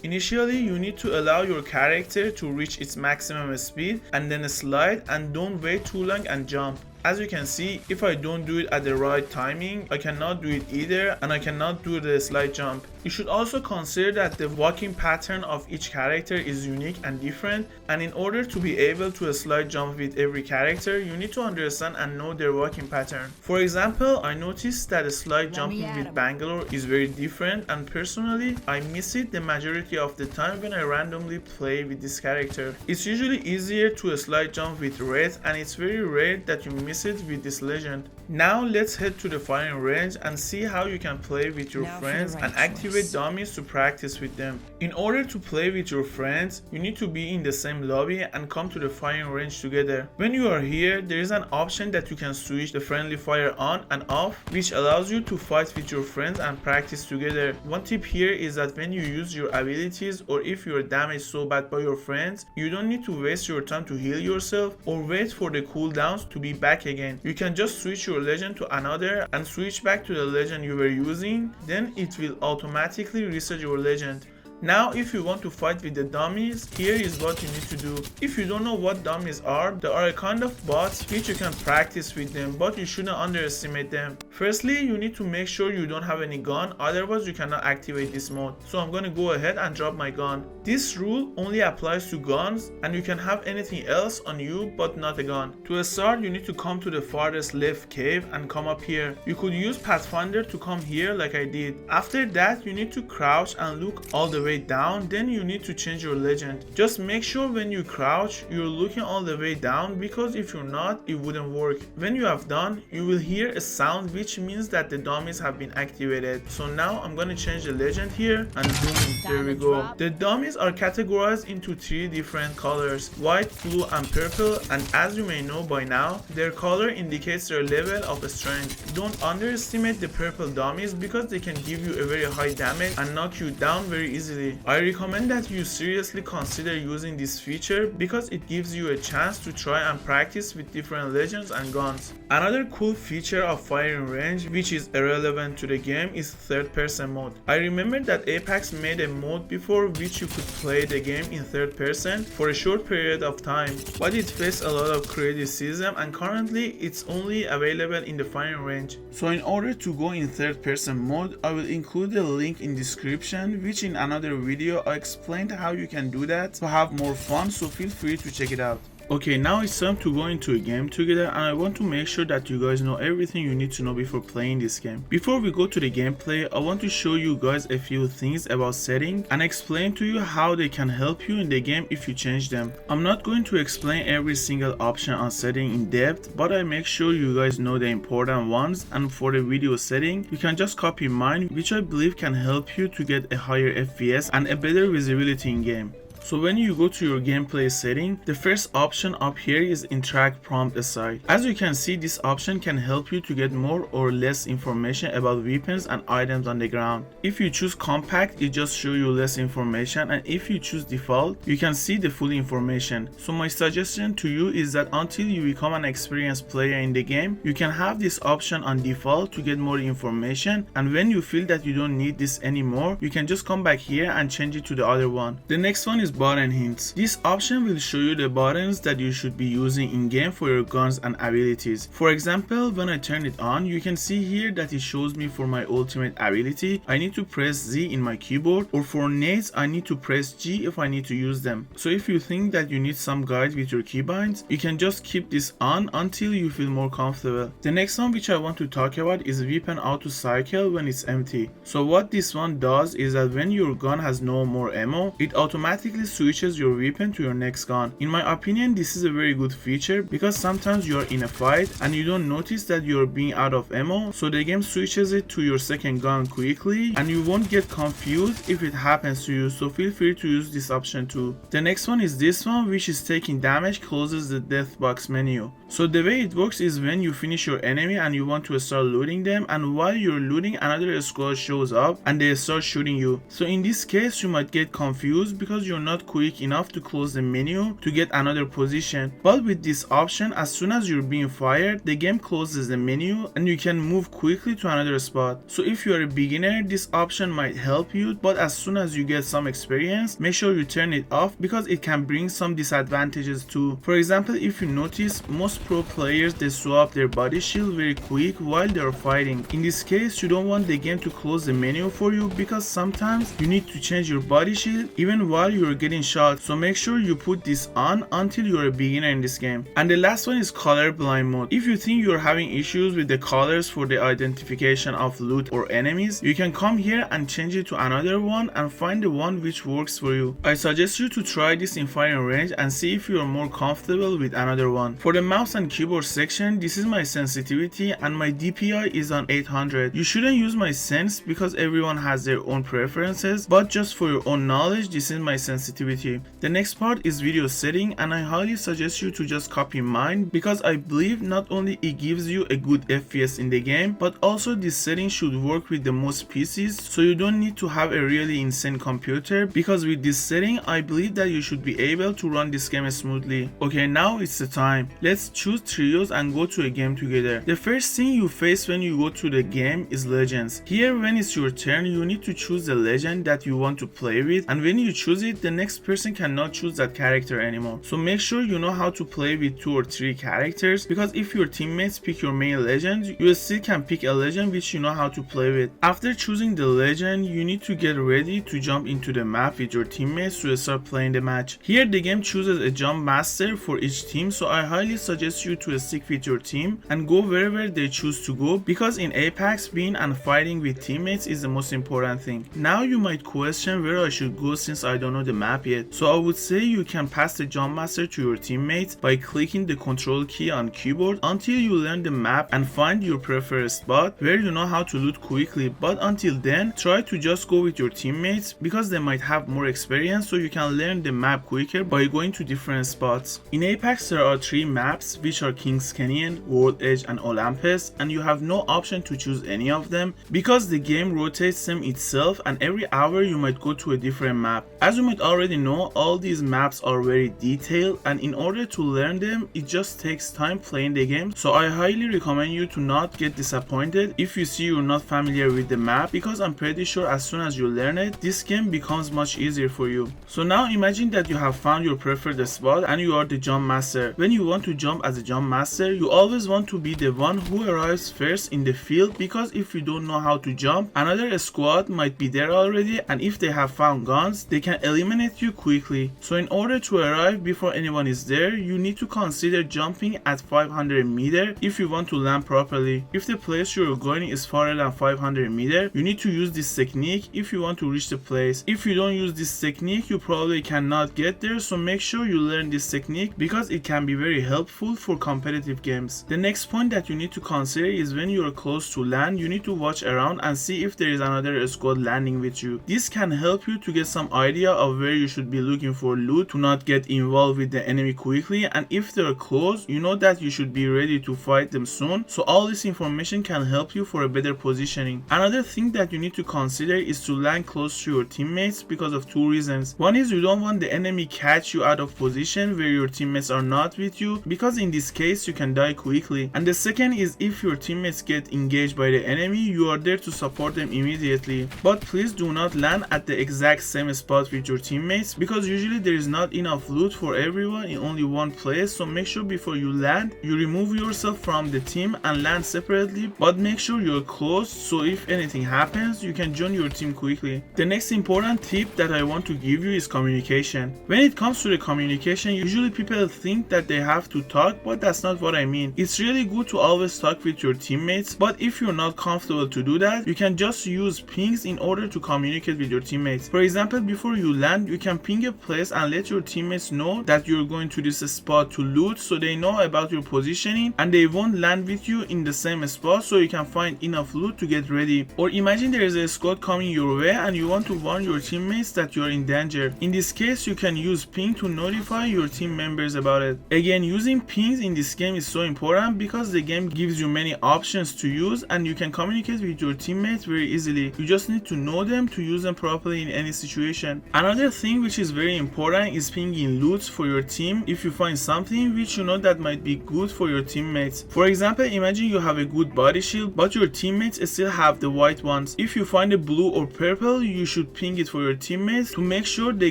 Initially, you need to allow your character to reach its maximum speed and then slide, and don't wait too long and jump. As you can see, if I don't do it at the right timing, I cannot do it either, and I cannot do the slide jump. You should also consider that the walking pattern of each character is unique and different, and in order to be able to slide jump with every character, you need to understand and know their walking pattern. For example, I noticed that slide jumping with Bangalore is very different, and personally, I miss it the majority of the time when I randomly play with this character. It's usually easier to slide jump with Red, and it's very rare that you miss it with this legend. Now let's head to the firing range and see how you can play with your friends and activate Activate Dummies to practice with them. In order to play with your friends, you need to be in the same lobby and come to the firing range together. When you are here, there is an option that you can switch the friendly fire on and off, which allows you to fight with your friends and practice together. One tip here is that when you use your abilities, or if you are damaged so bad by your friends, you don't need to waste your time to heal yourself or wait for the cooldowns to be back again. You can just switch your legend to another and switch back to the legend you were using, then it will automatically reset your legend. Now if you want to fight with the dummies, here is what you need to do. If you don't know what dummies are, they are a kind of bots which you can practice with them, but you shouldn't underestimate them. Firstly, you need to make sure you don't have any gun, otherwise you cannot activate this mode. So I'm gonna go ahead and drop my gun. This rule only applies to guns, and you can have anything else on you but not a gun. To start, you need to come to the farthest left cave and come up here. You could use Pathfinder to come here like I did. After that, you need to crouch and look all the way down, then you need to change your legend. Just make sure when you crouch, you're looking all the way down, because if you're not, it wouldn't work. When you have done, you will hear a sound which means that the dummies have been activated. So now I'm gonna change the legend here and boom, there we go. The dummies are categorized into 3 different colors: white, blue and purple, and as you may know by now, their color indicates their level of strength. Don't underestimate the purple dummies because they can give you a very high damage and knock you down very easily. I recommend that you seriously consider using this feature because it gives you a chance to try and practice with different legends and guns. Another cool feature of firing range, which is irrelevant to the game, is third-person mode. I remember that Apex made a mode before which you could play the game in third person for a short period of time, but it faced a lot of criticism and currently it's only available in the firing range. So in order to go in third-person mode, I will include the link in description, which in another video I explained how you can do that to have more fun, so feel free to check it out. Okay, now it's time to go into a game together, and I want to make sure that you guys know everything you need to know before playing this game. Before we go to the gameplay, I want to show you guys a few things about settings and explain to you how they can help you in the game if you change them. I'm not going to explain every single option on setting in depth, but I make sure you guys know the important ones, and for the video setting, you can just copy mine, which I believe can help you to get a higher FPS and a better visibility in game. So when you go to your gameplay setting, the first option up here is interact prompt aside. As you can see, this option can help you to get more or less information about weapons and items on the ground. If you choose compact, it just shows you less information, and if you choose default, you can see the full information. So my suggestion to you is that until you become an experienced player in the game, you can have this option on default to get more information, and when you feel that you don't need this anymore, you can just come back here and change it to the other one. The next one is button hints. This option will show you the buttons that you should be using in game for your guns and abilities. For example, when I turn it on, you can see here that it shows me for my ultimate ability I need to press Z in my keyboard, or for nades I need to press G if I need to use them. So if you think that you need some guide with your keybinds, you can just keep this on until you feel more comfortable. The next one which I want to talk about is weapon auto cycle when it's empty. So what this one does is that when your gun has no more ammo, it automatically switches your weapon to your next gun. In my opinion, this is a very good feature because sometimes you are in a fight and you don't notice that you are being out of ammo, so the game switches it to your second gun quickly and you won't get confused if it happens to you, so feel free to use this option too. The next one is this one, which is taking damage closes the death box menu. So the way it works is when you finish your enemy and you want to start looting them, and while you're looting, another squad shows up and they start shooting you. So in this case, you might get confused because you're not quick enough to close the menu to get another position. But with this option, as soon as you're being fired, the game closes the menu and you can move quickly to another spot. So if you're a beginner, this option might help you, but as soon as you get some experience, make sure you turn it off because it can bring some disadvantages too. For example, if you notice, most pro players, they swap their body shield very quick while they're fighting. In this case, you don't want the game to close the menu for you because sometimes you need to change your body shield even while you're getting shot, so make sure you put this on until you're a beginner in this game. And the last one is colorblind mode. If you think you're having issues with the colors for the identification of loot or enemies, you can come here and change it to another one and find the one which works for you. I suggest you to try this in firing range and see if you're more comfortable with another one. For the mouse mouse and keyboard section, this is my sensitivity and my DPI is on 800. You shouldn't use my sense because everyone has their own preferences, but just for your own knowledge, this is my sensitivity. The next part is video setting, and I highly suggest you to just copy mine because I believe not only it gives you a good FPS in the game, but also this setting should work with the most PCs, so you don't need to have a really insane computer, because with this setting I believe that you should be able to run this game smoothly. Okay, now it's the time. Let's choose trios and go to a game together. The first thing you face when you go to the game is legends. Here, when it's your turn, you need to choose the legend that you want to play with, and when you choose it, the next person cannot choose that character anymore. So make sure you know how to play with 2 or 3 characters, because if your teammates pick your main legend, you still can pick a legend which you know how to play with. After choosing the legend, you need to get ready to jump into the map with your teammates to start playing the match. Here the game chooses a jump master for each team, so I highly suggest you to stick with your team and go wherever they choose to go, because in Apex, being and fighting with teammates is the most important thing. Now you might question where I should go since I don't know the map yet, so I would say you can pass the jump master to your teammates by clicking the control key on keyboard until you learn the map and find your preferred spot where you know how to loot quickly. But until then, try to just go with your teammates because they might have more experience, so you can learn the map quicker by going to different spots. In Apex there are 3 maps, which are King's Canyon, World Edge and Olympus, and you have no option to choose any of them because the game rotates them itself, and every hour you might go to a different map. As you might already know, all these maps are very detailed, and in order to learn them it just takes time playing the game, so I highly recommend you to not get disappointed if you see you're not familiar with the map, because I'm pretty sure as soon as you learn it, this game becomes much easier for you. So now imagine that you have found your preferred spot and you are the jump master. When you want to jump as a jump master, you always want to be the one who arrives first in the field, because if you don't know how to jump, another squad might be there already, and if they have found guns, they can eliminate you quickly. So in order to arrive before anyone is there, you need to consider jumping at 500 meter if you want to land properly. If the place you're going is farther than 500 meter, you need to use this technique if you want to reach the place. If you don't use this technique, you probably cannot get there, so make sure you learn this technique because it can be very helpful for competitive games. The next point that you need to consider is when you are close to land, you need to watch around and see if there is another squad landing with you. This can help you to get some idea of where you should be looking for loot to not get involved with the enemy quickly, and if they're close, you know that you should be ready to fight them soon, so all this information can help you for a better positioning. Another thing that you need to consider is to land close to your teammates because of 2 reasons. One is you don't want the enemy catch you out of position where your teammates are not with you, because in this case you can die quickly. And the second is if your teammates get engaged by the enemy, you are there to support them immediately. But please do not land at the exact same spot with your teammates, because usually there is not enough loot for everyone in only one place, so make sure before you land, you remove yourself from the team and land separately, but make sure you're close so if anything happens, you can join your team quickly. The next important tip that I want to give you is communication. When it comes to the communication, usually people think that they have to talk, but that's not what I mean. It's really good to always talk with your teammates, but if you're not comfortable to do that, you can just use pings in order to communicate with your teammates. For example, before you land, you can ping a place and let your teammates know that you're going to this spot to loot, so they know about your positioning and they won't land with you in the same spot, so you can find enough loot to get ready. Or imagine there is a squad coming your way and you want to warn your teammates that you're in danger. In this case, you can use ping to notify your team members about it. Again, using pings in this game is so important because the game gives you many options to use and you can communicate with your teammates very easily. You just need to know them to use them properly in any situation. Another thing which is very important is pinging loots for your team if you find something which you know that might be good for your teammates. For example, imagine you have a good body shield but your teammates still have the white ones. If you find a blue or purple, you should ping it for your teammates to make sure they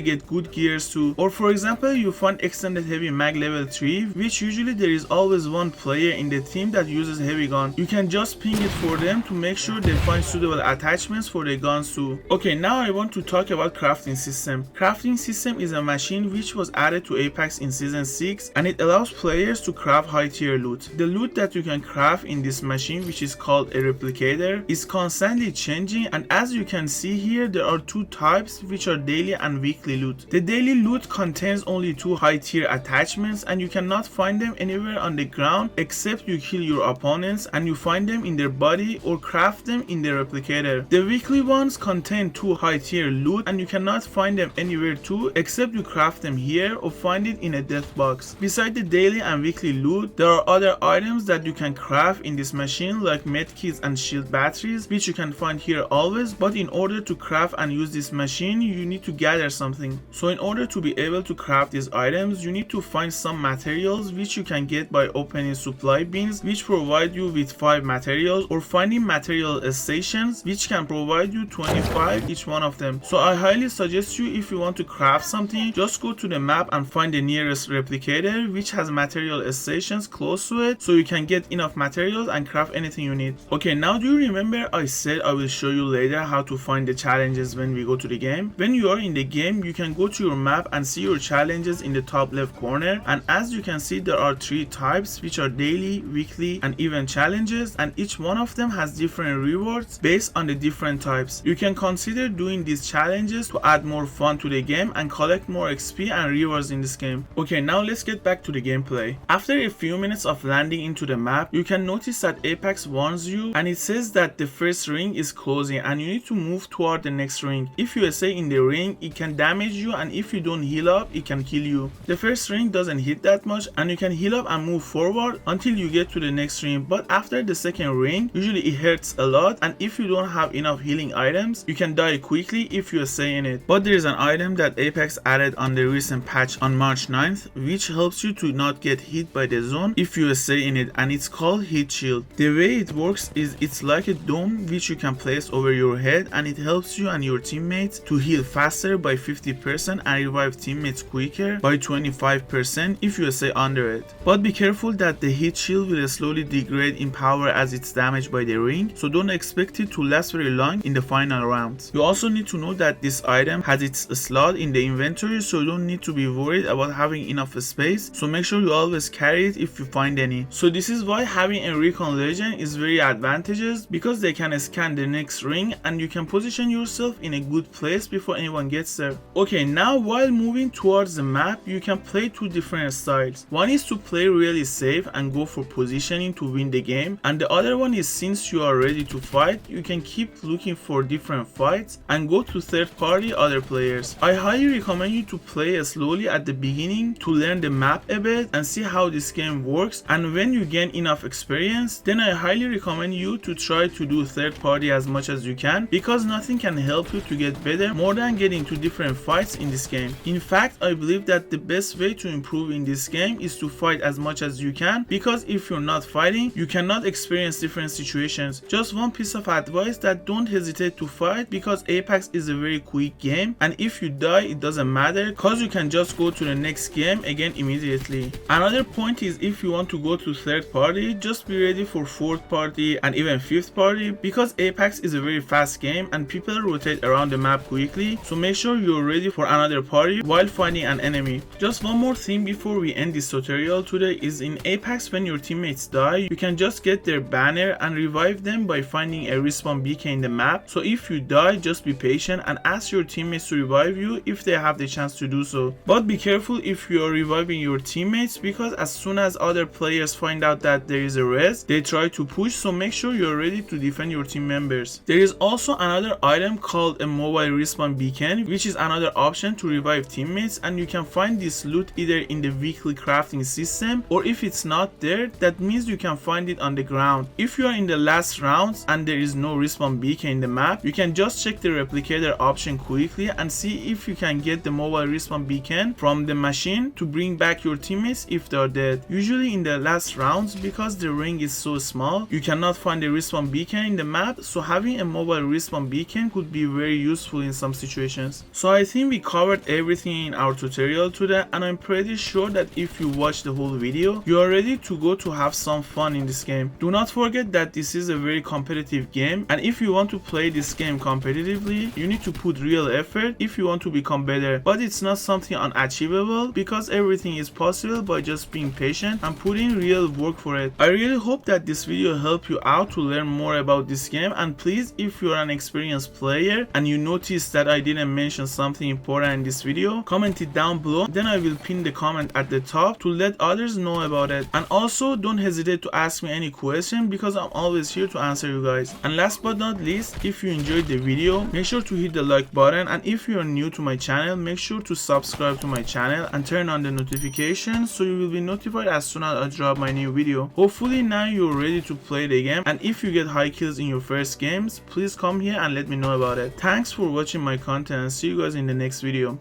get good gears too. Or for example, you find extended heavy mag level 3, which usually there is always one player in the team that uses heavy gun. You can just ping it for them to make sure they find suitable attachments for their guns too. Okay, now I want to talk about crafting system. Crafting system is a machine which was added to Apex in season 6 and it allows players to craft high tier loot. The loot that you can craft in this machine, which is called a replicator, is constantly changing, and as you can see here, there are 2 types which are daily and weekly loot. The daily loot contains only 2 high tier attachments and you cannot find them anywhere on the ground except you kill your opponents and you find them in their body or craft them in the replicator. The weekly ones contain 2 high tier loot and you cannot find them anywhere too except you craft them here or find it in a death box. Besides the daily and weekly loot, there are other items that you can craft in this machine like medkits and shield batteries, which you can find here always, but in order to craft and use this machine you need to gather something. So in order to be able to craft these items you need to find some materials which you can get by opening supply bins which provide you with 5 materials, or finding material stations which can provide you 25 each one of them. So I highly suggest you, if you want to craft something, just go to the map and find the nearest replicator which has material stations close to it so you can get enough materials and craft anything you need. Okay, now do you remember I said I will show you later how to find the challenges when we go to the game? When you are in the game you can go to your map and see your challenges in the top left corner, and as you can see there are 3 types which are daily, weekly and event challenges, and each one of them has different rewards based on the different types. You can consider doing these challenges to add more fun to the game and collect more XP and rewards in this game. Okay, now let's get back to the gameplay. After a few minutes of landing into the map, you can notice that Apex warns you and it says that the first ring is closing and you need to move toward the next ring. If you stay in the ring it can damage you, and if you don't heal up it can kill you. The first ring doesn't hit that much and you can heal up and move forward until you get to the next ring, but after the second ring usually it hurts a lot, and if you don't have enough healing items you can die quickly if you stay in it. But there is an item that Apex added on the recent patch on March 9th which helps you to not get hit by the zone if you stay in it, and it's called Heat Shield. The way it works is it's like a dome which you can place over your head, and it helps you and your teammates to heal faster by 50% and revive teammates quicker by 25% if you stay under it. But be careful that the heat shield will slowly degrade in power as it's damaged by the ring, so don't expect it to last very long in the final rounds. You also need to know that this item has its slot in the inventory, so you don't need to be worried about having enough space, so make sure you always carry it if you find any. So this is why having a recon legend is very advantageous, because they can scan the next ring and you can position yourself in a good place before anyone gets there. Okay, now while moving towards the map you can play 2 different styles. One is to play really safe and go for positioning to win the game, and the other one is, since you are ready to fight, you can keep looking for different fights and go to third party other players. I highly recommend you to play slowly at the beginning to learn the map a bit and see how this game works, and when you gain enough experience then I highly recommend you to try to do third party as much as you can, because nothing can help you to get better more than getting to different fights in this game. In fact, I believe that the best way to improve in this game is to fight as much as you can, because if you're not fighting you cannot experience different situations. Just one piece of advice, that don't hesitate to fight, because Apex is a very quick game and if you die it doesn't matter because you can just go to the next game again immediately. Another point is, if you want to go to third party, just be ready for fourth party and even fifth party, because Apex is a very fast game and people rotate around the map quickly, so make sure you're ready for another party while fighting an enemy. Just one more thing before we end this tutorial today is, in Apex when your teammates die you can just get their banner and revive them by finding a respawn beacon in the map. So if you die just be patient and ask your teammates to revive you if they have the chance to do so. But be careful if you are reviving your teammates, because as soon as other players find out that there is a res they try to push, so make sure you're ready to defend your team members. There is also another item called a mobile respawn beacon, which is another option to revive teammates, and you can find this loot either in the weekly crafting system, or if it's not there that means you can find it on the ground. If you are in the last rounds and there is no respawn beacon in the map, you can just check the replicator option quickly and see if you can get the mobile respawn beacon from the machine to bring back your teammates if they are dead. Usually in the last rounds, because the ring is so small, you cannot find the respawn beacon in the map, so having a mobile respawn beacon could be very useful in some situations. So I think we covered everything in our tutorial today, and I'm pretty sure that if you watch the whole video you are ready to go to have some fun in this game. Do not forget that this is a very competitive game, and if you want to play this game competitively you need to put real effort if you want to become better, but it's not something unachievable, because everything is possible by just being patient and putting real work for it. I really hope that this video helped you out to learn more about this game, and please, if you're an experienced player and you notice that I didn't mention something important in this video, comment it down below, then I will pin the comment at the top to let let others know about it. And also don't hesitate to ask me any question because I'm always here to answer you guys. And last but not least, if you enjoyed the video, make sure to hit the like button, and if you are new to my channel, make sure to subscribe to my channel and turn on the notifications so you will be notified as soon as I drop my new video. Hopefully now you're ready to play the game, and if you get high kills in your first games, please come here and let me know about it. Thanks for watching my content, and see you guys in the next video.